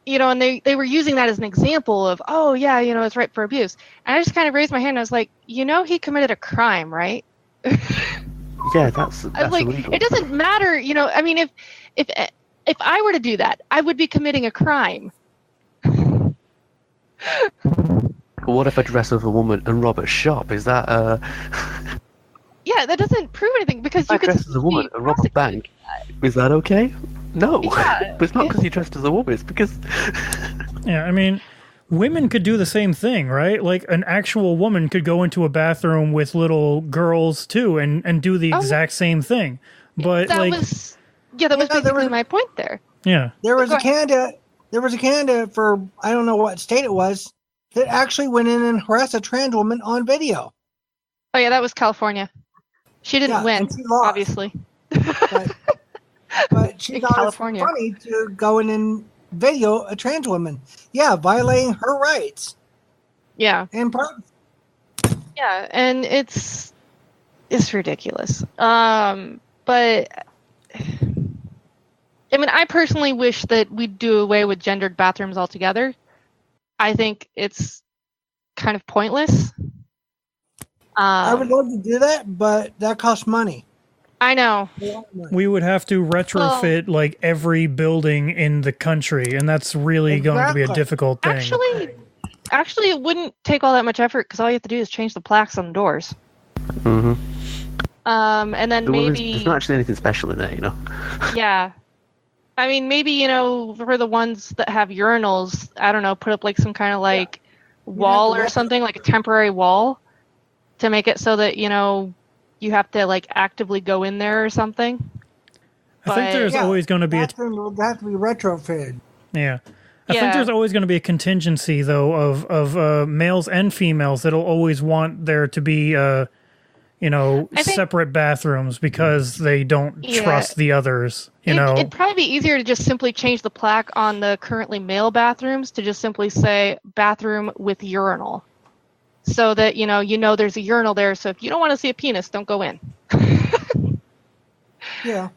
and they were using that as an example of, oh yeah, it's right for abuse. And I just kind of raised my hand and I was like, he committed a crime, right? Yeah, that's like, illegal. it doesn't matter, I mean, if I were to do that, I would be committing a crime. What if I dress as a woman and rob a shop? Is that Yeah, that doesn't prove anything because you could dress as a woman and rob a bank. Is that okay? No, yeah. But it's not because you dressed as a woman. It's because yeah, I mean, women could do the same thing, right? Like an actual woman could go into a bathroom with little girls too, and do the exact same thing. But that was basically my point there. Yeah, there was a candidate for I don't know what state it was that actually went in and harassed a trans woman on video. Oh yeah, that was California. She didn't win, she lost, obviously. But she thought it was funny to go in and video a trans woman. Yeah, violating her rights. Yeah. And yeah, and it's ridiculous. But I mean, I personally wish that we'd do away with gendered bathrooms altogether. I think it's kind of pointless. I would love to do that, but that costs money. I know. We would have to retrofit like every building in the country, and that's really going to be a difficult thing. Actually, it wouldn't take all that much effort because all you have to do is change the plaques on the doors. Mm-hmm. And then maybe there's not actually anything special in there, Yeah. I mean, maybe, for the ones that have urinals, I don't know, put up like some kind of like wall or something, like a temporary wall to make it so that, you have to like actively go in there or something. I think there's always going to be will have to be retrofitted. Yeah. I think there's always going to be a contingency though of males and females that'll always want there to be separate bathrooms because they don't trust the others. It'd probably be easier to just simply change the plaque on the currently male bathrooms to just simply say bathroom with urinal. So that, there's a urinal there. So if you don't want to see a penis, don't go in. Yeah.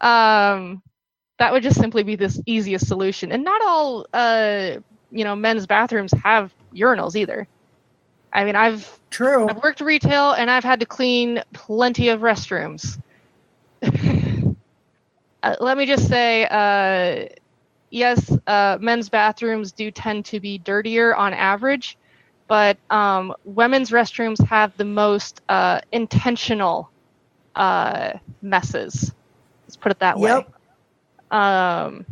That would just simply be the easiest solution. And not all, men's bathrooms have urinals either. I mean, I've worked retail and I've had to clean plenty of restrooms. Let me just say, yes, men's bathrooms do tend to be dirtier on average. But women's restrooms have the most intentional messes. Let's put it that way. I've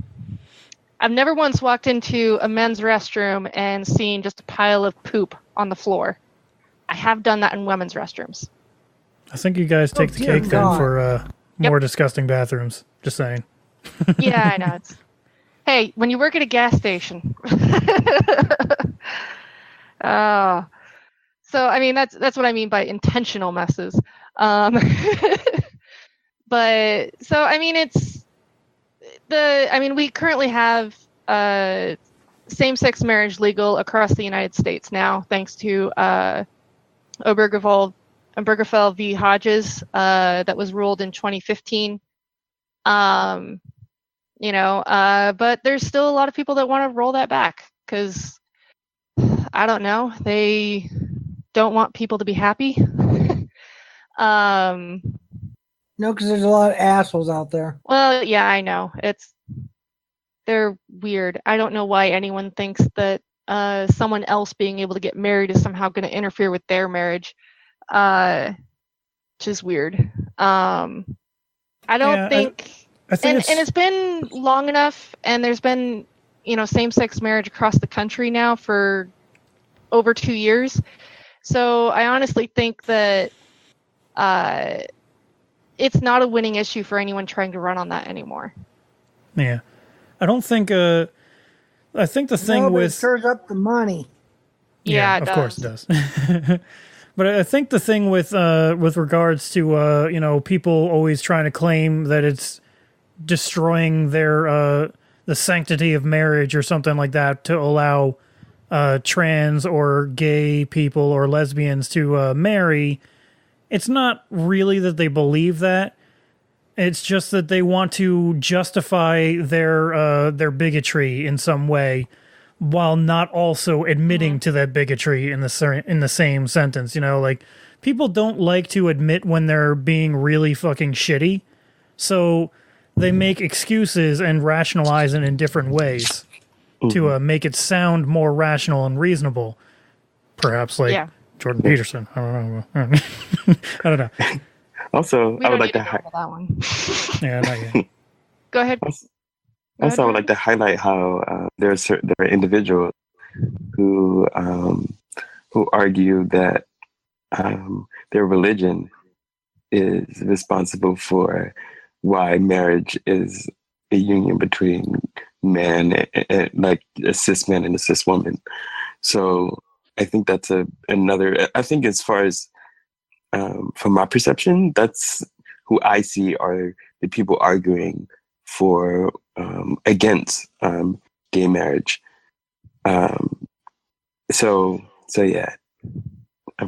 never once walked into a men's restroom and seen just a pile of poop on the floor. I have done that in women's restrooms. I think you guys take the cake then for more disgusting bathrooms. Just saying. Yeah, I know. Hey, when you work at a gas station. So I mean that's what I mean by intentional messes. But so I mean we currently have same-sex marriage legal across the United States now, thanks to Obergefell v. Hodges, that was ruled in 2015. But there's still a lot of people that want to roll that back because I don't know. They don't want people to be happy. No, because there's a lot of assholes out there. Well, yeah, I know. They're weird. I don't know why anyone thinks that someone else being able to get married is somehow going to interfere with their marriage. Which is weird. I don't think... I think and it's been long enough, and there's been, same-sex marriage across the country now for over 2 years. So I honestly think that it's not a winning issue for anyone trying to run on that anymore. Yeah. I don't think I think the thing with it stirs up the money. Yeah, it of course it does. But I think the thing with regards to people always trying to claim that it's destroying their the sanctity of marriage or something like that to allow trans or gay people or lesbians to marry. It's not really that they believe that. It's just that they want to justify their bigotry in some way, while not also admitting to that bigotry in the same sentence. You know, like, people don't like to admit when they're being really fucking shitty, so they make excuses and rationalize it in different ways to make it sound more rational and reasonable. Perhaps like Jordan Peterson. I don't know. I don't know. Also, I would like to that one. Yeah, not yet. Go ahead. I would like to highlight how there are individuals who argue that their religion is responsible for why marriage is a union between man and like a cis man and a cis woman. So I think that's another. I think as far as from my perception, that's who I see are the people arguing for against gay marriage. So yeah.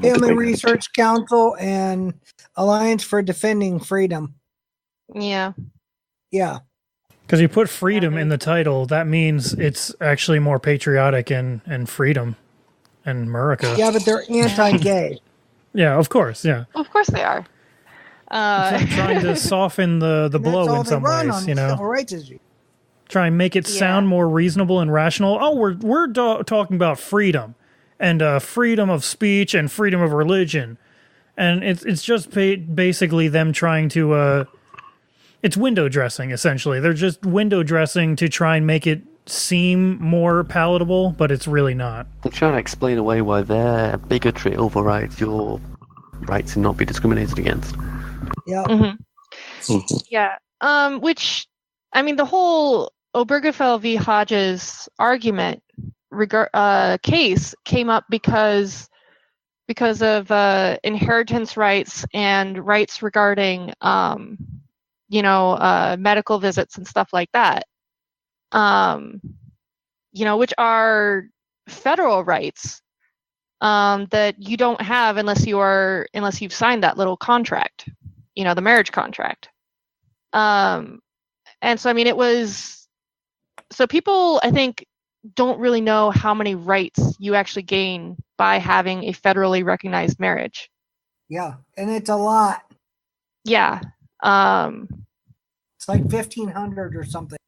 Family Research Council and Alliance for Defending Freedom. Yeah. Yeah. Because you put freedom in the title, that means it's actually more patriotic and freedom and America. Yeah, but they're anti-gay. Yeah, of course. Yeah. Of course they are. Trying to soften the blow in some ways, you know. Civil rights issue. Try and make it sound more reasonable and rational. Oh, we're talking about freedom and freedom of speech and freedom of religion, and it's just basically them trying to. It's window dressing, essentially. They're just window dressing to try and make it seem more palatable, but it's really not. They're trying to explain away why their bigotry overrides your right to not be discriminated against. Yeah. Yeah. Which, I mean, the whole Obergefell v. Hodges argument case came up because of inheritance rights and rights regarding medical visits and stuff like that, which are federal rights that you don't have unless you've signed that little contract, the marriage contract. And so, I mean, so people, I think, don't really know how many rights you actually gain by having a federally recognized marriage. Yeah, and it's a lot. Yeah. It's like 1,500 or something.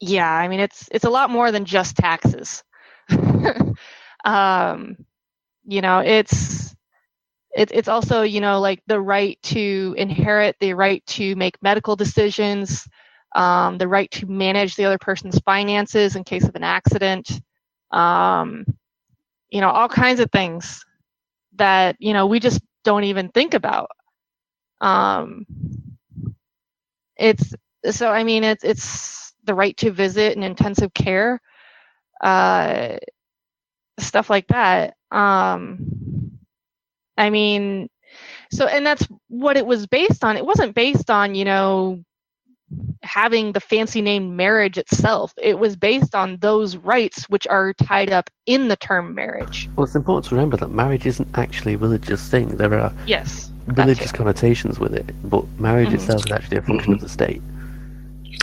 Yeah, I mean, it's a lot more than just taxes. It's also, like the right to inherit, the right to make medical decisions, the right to manage the other person's finances in case of an accident, all kinds of things that, we just don't even think about. It's the right to visit and intensive care, stuff like that. I mean, and that's what it was based on. It wasn't based on, having the fancy name marriage itself. It was based on those rights which are tied up in the term marriage. Well, it's important to remember that marriage isn't actually a religious thing. There are religious connotations with it, but marriage itself is actually a function of the state.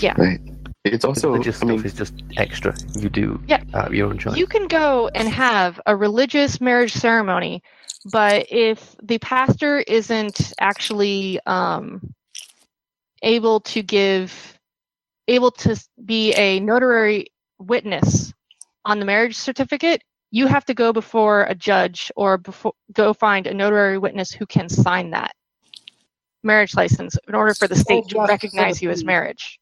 Yeah. Right. It's also religious stuff is just extra. You do your own choice. You can go and have a religious marriage ceremony, but if the pastor isn't actually able to be a notary witness on the marriage certificate, you have to go before a judge or go find a notary witness who can sign that marriage license in order for the state to recognize you as marriage.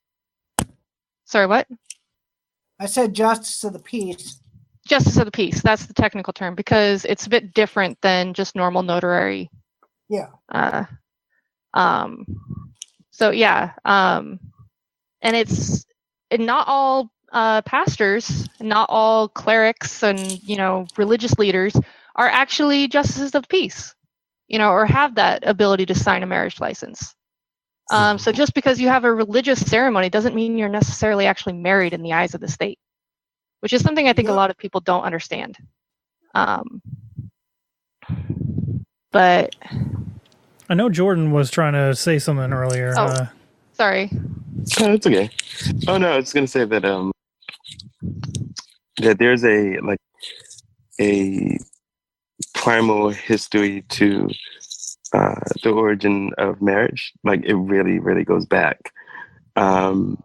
Sorry, what? I said justice of the peace. Justice of the peace. That's the technical term because it's a bit different than just normal notary. Yeah. And it's not all pastors, not all clerics and, religious leaders are actually justices of the peace, or have that ability to sign a marriage license. So just because you have a religious ceremony doesn't mean you're necessarily actually married in the eyes of the state, which is something I think a lot of people don't understand. But I know Jordan was trying to say something earlier. Oh, sorry. Oh, it's okay. Oh no, I was going to say that that there's a primal history to the origin of marriage. Like it really, really goes back. This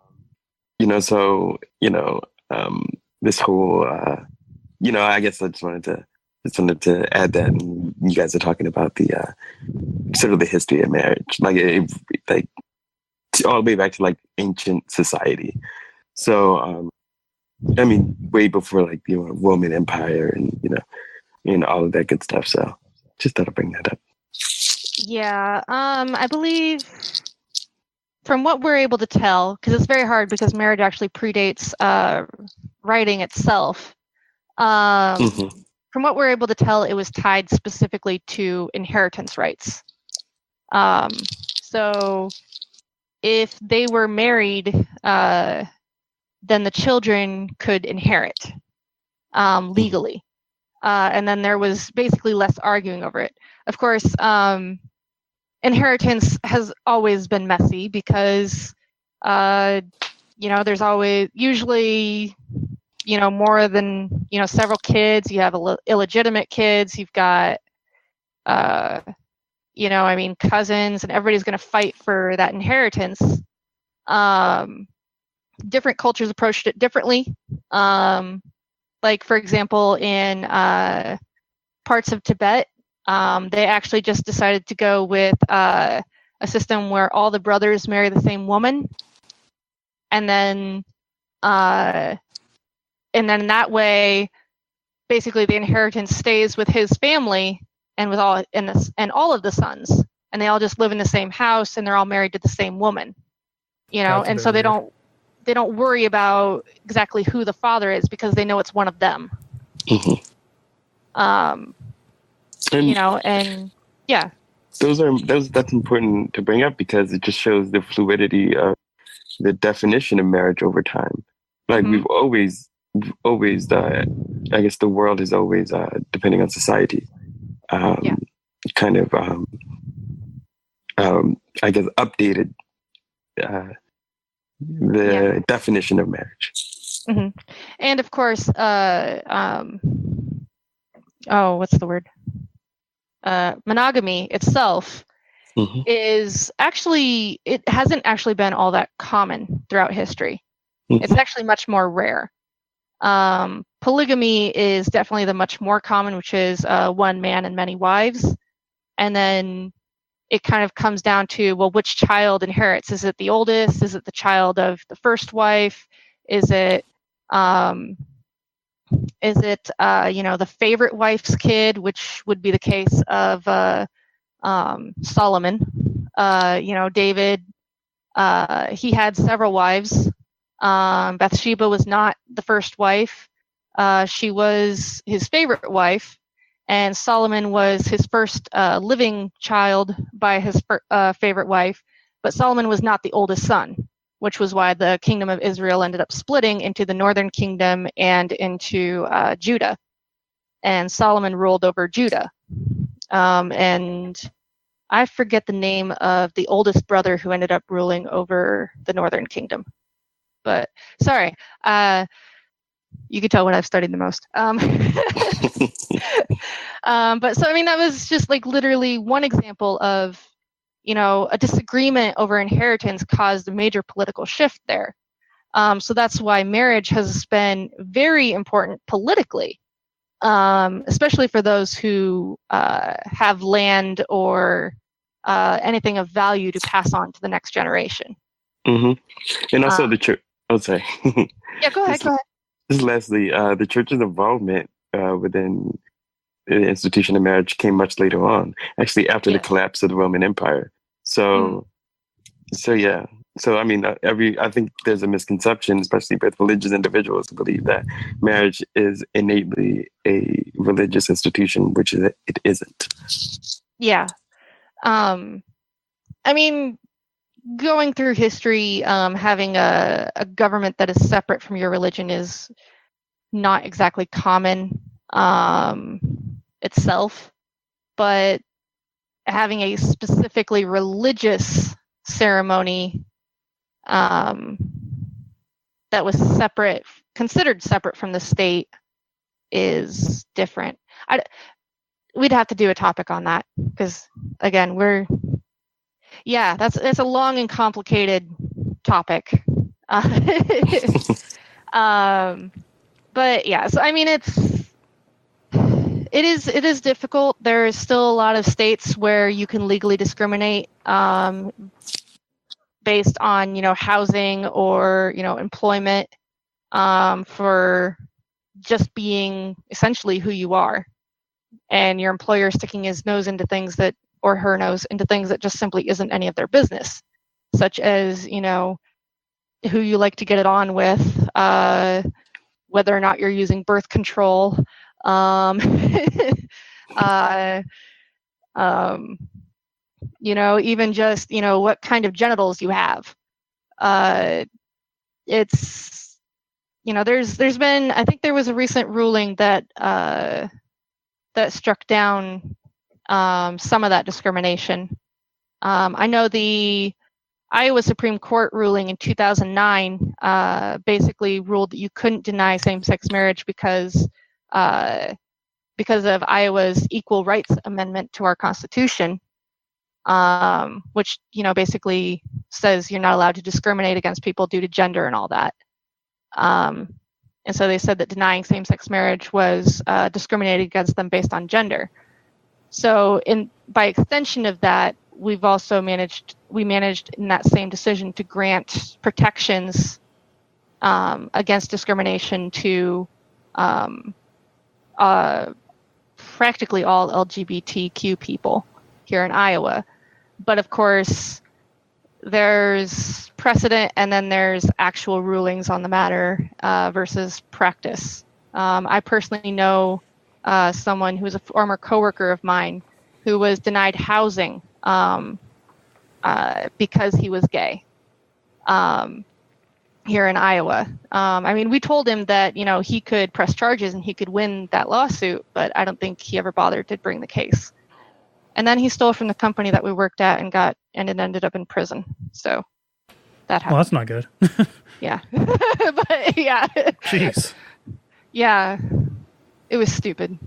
whole I guess I just wanted to add that, and you guys are talking about the sort of the history of marriage, like all the way back to like ancient society. So way before like Roman Empire and all of that good stuff. So just thought I'd bring that up. Yeah, I believe from what we're able to tell, because it's very hard because marriage actually predates writing itself. From what we're able to tell, it was tied specifically to inheritance rights. So if they were married, then the children could inherit legally. And then there was basically less arguing over it. Of course, inheritance has always been messy because, there's always usually, more than, several kids. You have illegitimate kids. You've got, cousins, and everybody's going to fight for that inheritance. Different cultures approached it differently. Like, for example, in parts of Tibet, they actually just decided to go with a system where all the brothers marry the same woman, and then in that way, basically the inheritance stays with his family and with all of the sons, and they all just live in the same house and they're all married to the same woman, and so they don't worry about exactly who the father is because they know it's one of them. That's important to bring up because it just shows the fluidity of the definition of marriage over time. Like we've always I guess the world is always depending on society kind of I guess updated the definition of marriage. And of course what's the word? Monogamy itself is actually, it hasn't actually been all that common throughout history. It's actually much more rare. Polygamy is definitely the much more common, which is one man and many wives. And then it kind of comes down to, well, which child inherits? Is it the oldest? Is it the child of the first wife? Is it the favorite wife's kid, which would be the case of Solomon. David, he had several wives. Bathsheba was not the first wife. She was his favorite wife, and Solomon was his first living child by his favorite wife, but Solomon was not the oldest son, which was why the kingdom of Israel ended up splitting into the northern kingdom and into Judah. And Solomon ruled over Judah. And I forget the name of the oldest brother who ended up ruling over the northern kingdom. But, sorry, you can tell when I've studied the most. But so, that was just like literally one example of, a disagreement over inheritance caused a major political shift there. So that's why marriage has been very important politically, especially for those who have land or anything of value to pass on to the next generation. And also the church. Oh, sorry. Yeah, go ahead. This is Leslie. The church's involvement within the institution of marriage came much later on, actually after the collapse of the Roman Empire. So yeah. So, I think there's a misconception, especially with religious individuals, who believe that marriage is innately a religious institution, which it isn't. Yeah. going through history, having a government that is separate from your religion is not exactly common itself, but having a specifically religious ceremony that was considered separate from the state is different. We'd have to do a topic on that because, again, that's a long and complicated topic. But yeah, so I mean, it is difficult. There is still a lot of states where you can legally discriminate based on housing or employment for just being essentially who you are, and your employer sticking his nose into things or her nose into things that just simply isn't any of their business, such as who you like to get it on with, whether or not you're using birth control, even just what kind of genitals you have. It's there's been, I think there was a recent ruling that struck down some of that discrimination. I know the Iowa Supreme Court ruling in 2009 basically ruled that you couldn't deny same-sex marriage because of Iowa's Equal Rights Amendment to our Constitution, which basically says you're not allowed to discriminate against people due to gender and all that. And so they said that denying same-sex marriage was discriminating against them based on gender. So by extension of that, we managed in that same decision to grant protections against discrimination to practically all LGBTQ people here in Iowa. But of course, there's precedent and then there's actual rulings on the matter versus practice. I personally know someone who's a former coworker of mine who was denied housing because he was gay here in Iowa. I mean, we told him that, he could press charges and he could win that lawsuit, but I don't think he ever bothered to bring the case. And then he stole from the company that we worked at and it ended up in prison. So that happened. Well, that's not good. Yeah. But yeah. Jeez. Yeah. It was stupid.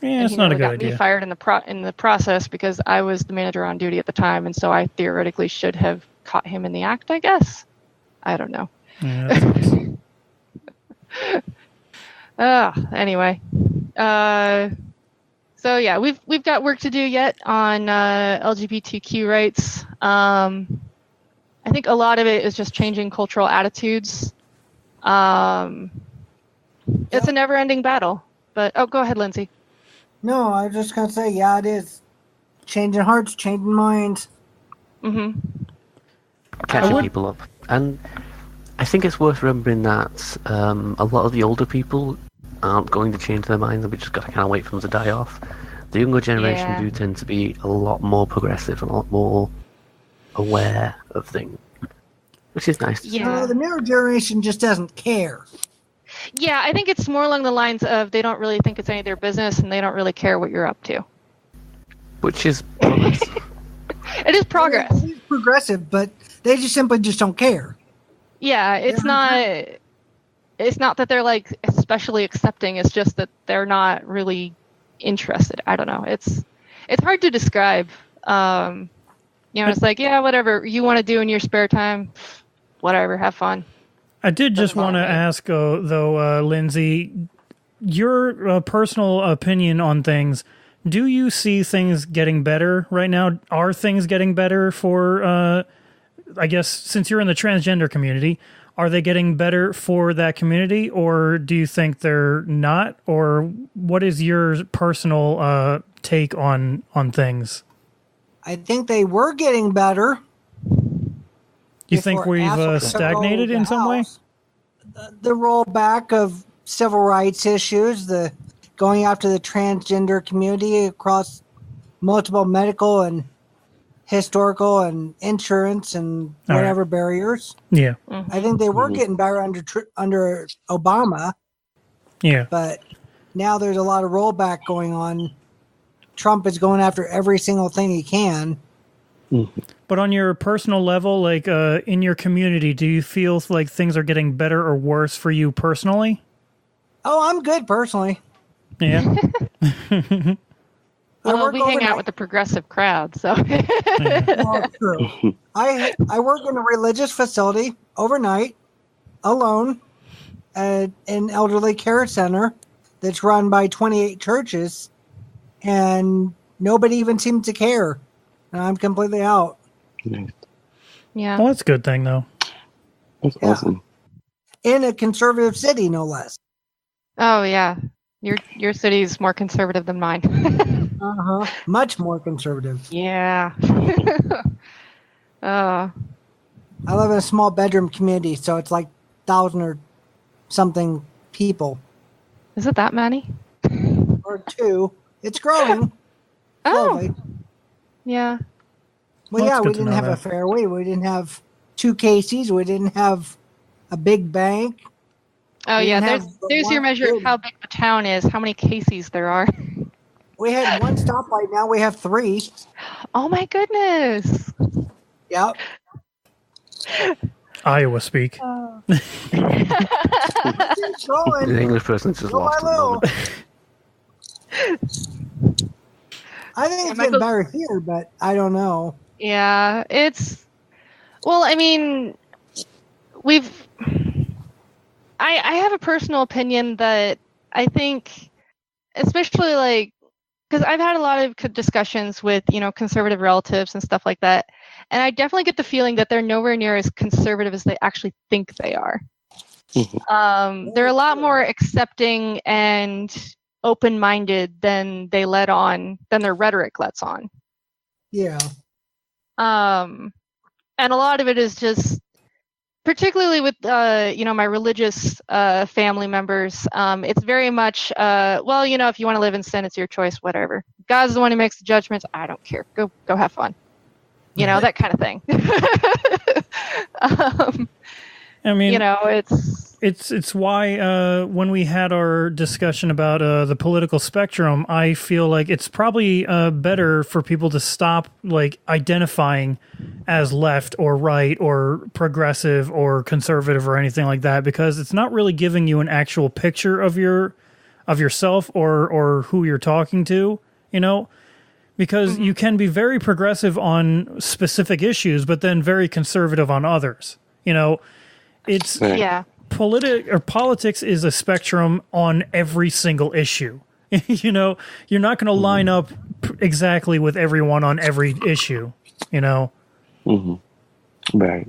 Yeah, it's not a good idea. Me fired in the process because I was the manager on duty at the time, and so I theoretically should have caught him in the act, I guess. I don't know. Yeah, that sucks. Anyway. So yeah, we've got work to do yet on LGBTQ rights. I think a lot of it is just changing cultural attitudes. It's a never-ending battle. But go ahead, Lindsey. No, I was just gonna say, yeah, it is changing hearts, changing minds. Mm-hmm. Catching people up, and I think it's worth remembering that a lot of the older people aren't going to change their minds, and we just got to kind of wait for them to die off. The younger generation do tend to be a lot more progressive and a lot more aware of things, which is nice. Yeah, the newer generation just doesn't care. Yeah, I think it's more along the lines of they don't really think it's any of their business and they don't really care what you're up to. Which is progress. It is progress. It's progressive, but they just simply don't care. Yeah, it's not that they're like especially accepting, it's just that they're not really interested. I don't know. It's hard to describe. It's like, yeah, whatever you want to do in your spare time, whatever, have fun. I did just want to ask, though, Lindsey, your personal opinion on things. Do you see things getting better right now? Are things getting better for, I guess, since you're in the transgender community, are they getting better for that community, or do you think they're not? Or what is your personal take on things? I think they were getting better. You think we've stagnated in some way? The rollback of civil rights issues, the going after the transgender community across multiple medical and historical and insurance and whatever barriers. Yeah. Mm-hmm. I think they were getting better under Obama. Yeah. But now there's a lot of rollback going on. Trump is going after every single thing he can. But on your personal level, like in your community, do you feel like things are getting better or worse for you personally? Oh, I'm good personally. Yeah. Well, we hang out with the progressive crowd, so. Well, true. I work in a religious facility overnight, alone, at an elderly care center that's run by 28 churches, and nobody even seems to care. And I'm completely out. Yeah. Well, that's a good thing, though. That's awesome. In a conservative city, no less. Oh yeah, your city's more conservative than mine. Much more conservative. Yeah. I live in a small bedroom community, so it's like 1,000 or something people. Is it that many? Or 2. It's growing. Slowly. Yeah. Well, yeah, we didn't have a Fairway. We didn't have 2 Casey's. We didn't have a big bank. Oh, yeah. There's your measure of how big the town is, how many Casey's there are. We had 1 stoplight. Now we have 3. Oh, my goodness. Yep. Iowa speak. The English person just lost at the moment. I think it's getting better here, but I don't know. Yeah, well, I mean, I have a personal opinion that I think, especially like, because I've had a lot of discussions with, conservative relatives and stuff like that. And I definitely get the feeling that they're nowhere near as conservative as they actually think they are. They're a lot more accepting and open-minded than their rhetoric lets on. Yeah. And a lot of it is just, particularly with, my religious family members, it's very much, if you want to live in sin, it's your choice, whatever. God's the one who makes the judgments. I don't care. Go have fun. That kind of thing. I mean, it's why when we had our discussion about the political spectrum, I feel like it's probably better for people to stop like identifying as left or right or progressive or conservative or anything like that, because it's not really giving you an actual picture of yourself or who you're talking to, because you can be very progressive on specific issues, but then very conservative on others. It's politics is a spectrum on every single issue. You're not going to line up exactly with everyone on every issue. Right.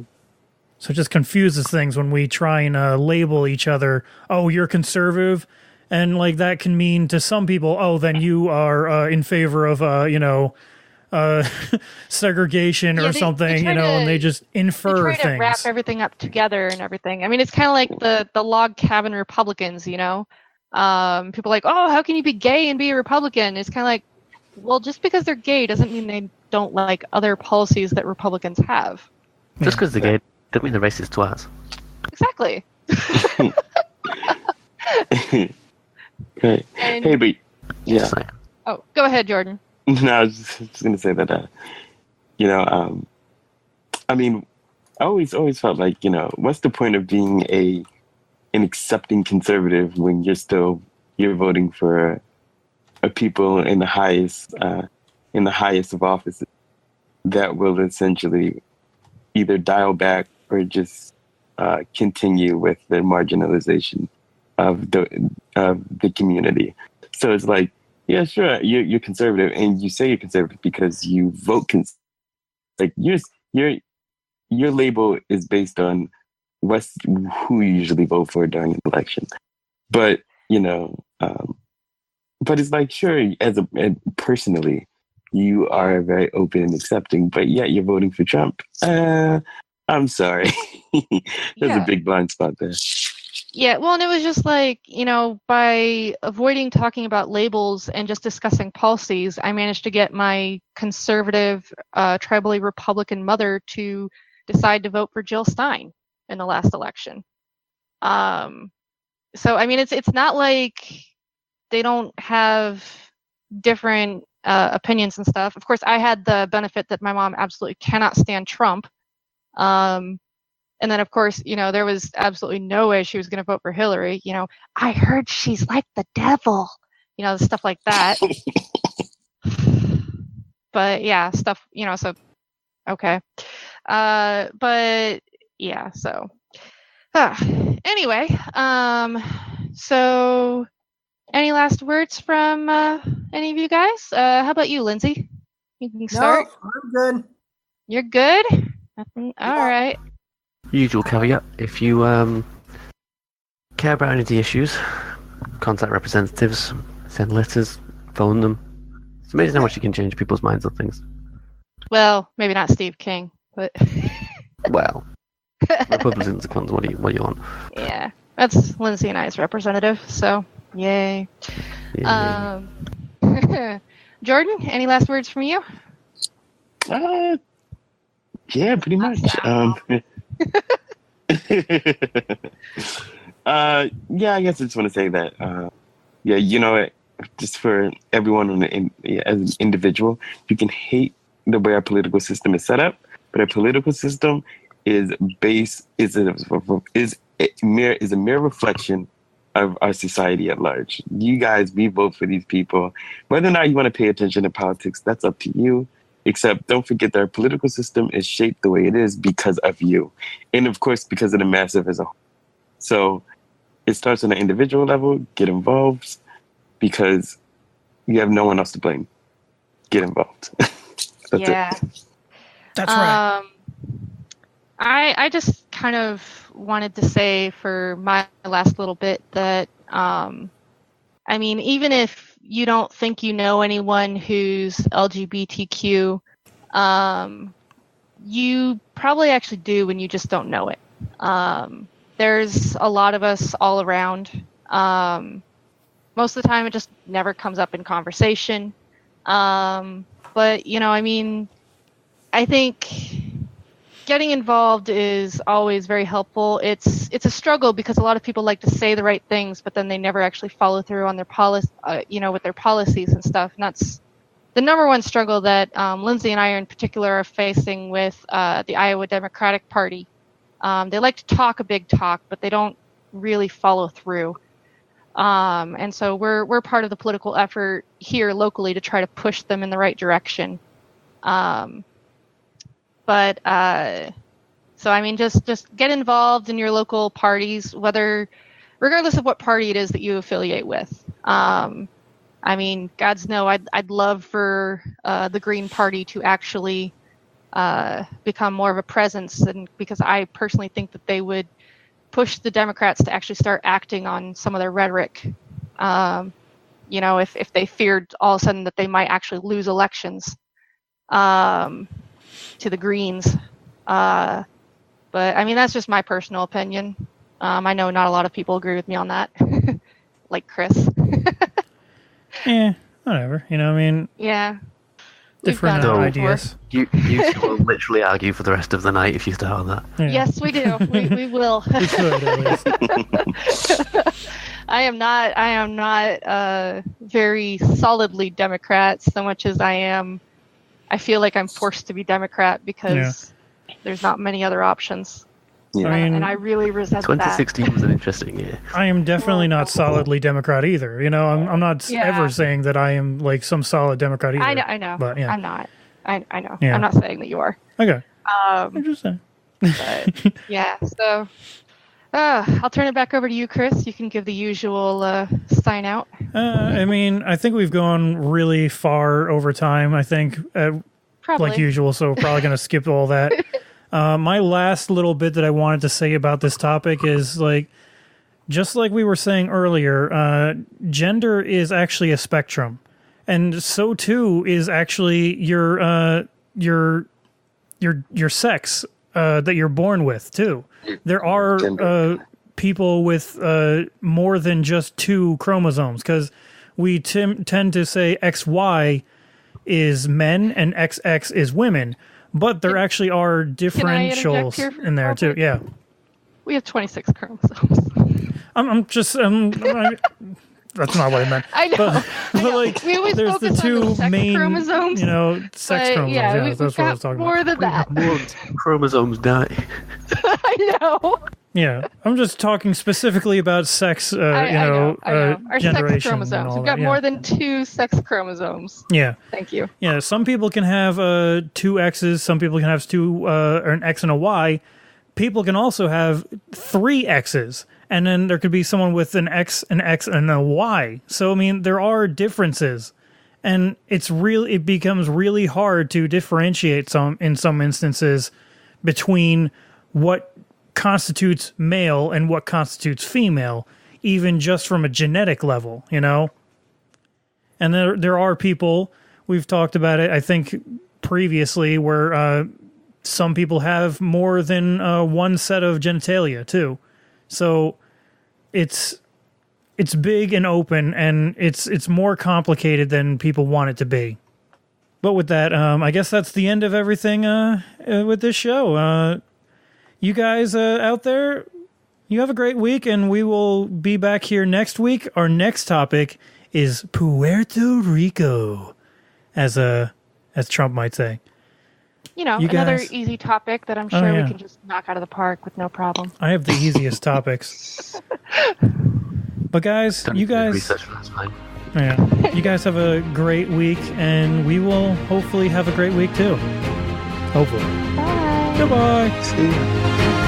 So it just confuses things when we try and label each other. Oh, you're conservative. And like that can mean to some people, oh, then you are in favor of, segregation or something, and they just infer they try things. To wrap everything up together and everything. I mean, it's kind of like the log cabin Republicans, people are like, oh, how can you be gay and be a Republican? It's kind of like, well, just because they're gay doesn't mean they don't like other policies that Republicans have. Just because they're gay doesn't mean they're racist to us. Exactly. Hey, but yeah. Oh, go ahead, Jordan. No, I was just going to say that, I mean, I always felt like, what's the point of being an accepting conservative when you're voting for a people in the highest of offices that will essentially either dial back or just continue with the marginalization of the community. So it's like, yeah, sure, you're conservative, and you say you're conservative because you vote like your label is based on who you usually vote for during an election. But but it's like, sure, personally, you are very open and accepting, but yet you're voting for Trump. I'm sorry, there's a big blind spot there. Yeah, well, and it was just like, by avoiding talking about labels and just discussing policies, I managed to get my conservative, tribally Republican mother to decide to vote for Jill Stein in the last election. So, I mean, it's not like they don't have different opinions and stuff. Of course, I had the benefit that my mom absolutely cannot stand Trump. And then, of course, there was absolutely no way she was going to vote for Hillary. I heard she's like the devil, stuff like that. But yeah, stuff, so, okay. But yeah, so. Anyway, so any last words from any of you guys? How about you, Lindsey? You can start. No, I'm good. You're good? All right. Usual caveat, if you care about any of the issues, contact representatives, send letters, phone them. It's amazing how much you can change people's minds on things. Well, maybe not Steve King, but... Well, Republicans, what do you want? Yeah, that's Lindsey and I's representative, so yay. Jordan, any last words from you? Yeah, pretty much. Yeah, I guess I just want to say that, just for everyone as an individual, you can hate the way our political system is set up, but our political system is a mere reflection of our society at large. You guys, we vote for these people. Whether or not you want to pay attention to politics, that's up to you. Except don't forget that our political system is shaped the way it is because of you. And of course, because of the massive as a whole. So it starts on an individual level. Get involved because you have no one else to blame. Get involved. That's it. That's right. I just kind of wanted to say for my last little bit that, I mean, even if you don't think you know anyone who's LGBTQ, you probably actually do when you just don't know it. There's a lot of us all around. Most of the time it just never comes up in conversation. But, I mean, I think getting involved is always very helpful. It's a struggle because a lot of people like to say the right things, but then they never actually follow through on their with their policies and stuff. And that's the number one struggle that Lindsey and I in particular are facing with the Iowa Democratic Party. They like to talk a big talk, but they don't really follow through. And so we're part of the political effort here locally to try to push them in the right direction. But so I mean, just get involved in your local parties, regardless of what party it is that you affiliate with. I mean, God's know, I'd love for the Green Party to actually become more of a presence, and because I personally think that they would push the Democrats to actually start acting on some of their rhetoric. If they feared all of a sudden that they might actually lose elections. To the Greens. But I mean, that's just my personal opinion. I know not a lot of people agree with me on that. Like Chris. Whatever. I mean. Yeah. Different ideas. You will literally argue for the rest of the night if you start on that. Yeah. Yes, we do. We will. We could, at least. I am not very solidly Democrat so much as I feel like I'm forced to be Democrat because there's not many other options. Yeah. And I really resent 2016 that. was an interesting year. I am definitely not solidly Democrat either. I'm not ever saying that I am like some solid Democrat either. I know. But yeah. I'm not. I know. Yeah. I'm not saying that you are. Okay. I'm just saying. But, yeah. So I'll turn it back over to you, Chris. You can give the usual sign out. I mean, I think we've gone really far over time. I think, like usual, so we're probably going to skip all that. My last little bit that I wanted to say about this topic is just like we were saying earlier, gender is actually a spectrum, and so too is actually your sex that you're born with too. There are people with more than just 2 chromosomes, because we tend to say XY is men and XX is women, but there actually are differentials in there too. Yeah, we have 26 chromosomes. I'm just that's not what I meant. I know. But like, we always there's the focus on 2 sex main chromosomes. Sex chromosomes. Yeah, that's what I was talking more about. than that. More chromosomes die. I know. Yeah, I'm just talking specifically about sex. I know. Our generation sex chromosomes. We've that, got more than 2 sex chromosomes. Yeah. Thank you. Yeah, some people can have 2 X's. Some people can have 2 or an X and a Y. People can also have 3 X's, and then there could be someone with an X, and a Y. So I mean, there are differences, and it becomes really hard to differentiate in some instances between what constitutes male and what constitutes female, even just from a genetic level, And there are people, we've talked about it, I think previously, where some people have more than 1 set of genitalia too. So it's big and open, and it's more complicated than people want it to be. But with that, I guess that's the end of everything with this show. You guys out there, you have a great week, and we will be back here next week. Our next topic is Puerto Rico, as Trump might say. Another easy topic that I'm sure we can just knock out of the park with no problem. I have the easiest topics. But guys, you guys have a great week, and we will hopefully have a great week too. Hopefully. Bye. Goodbye. See you.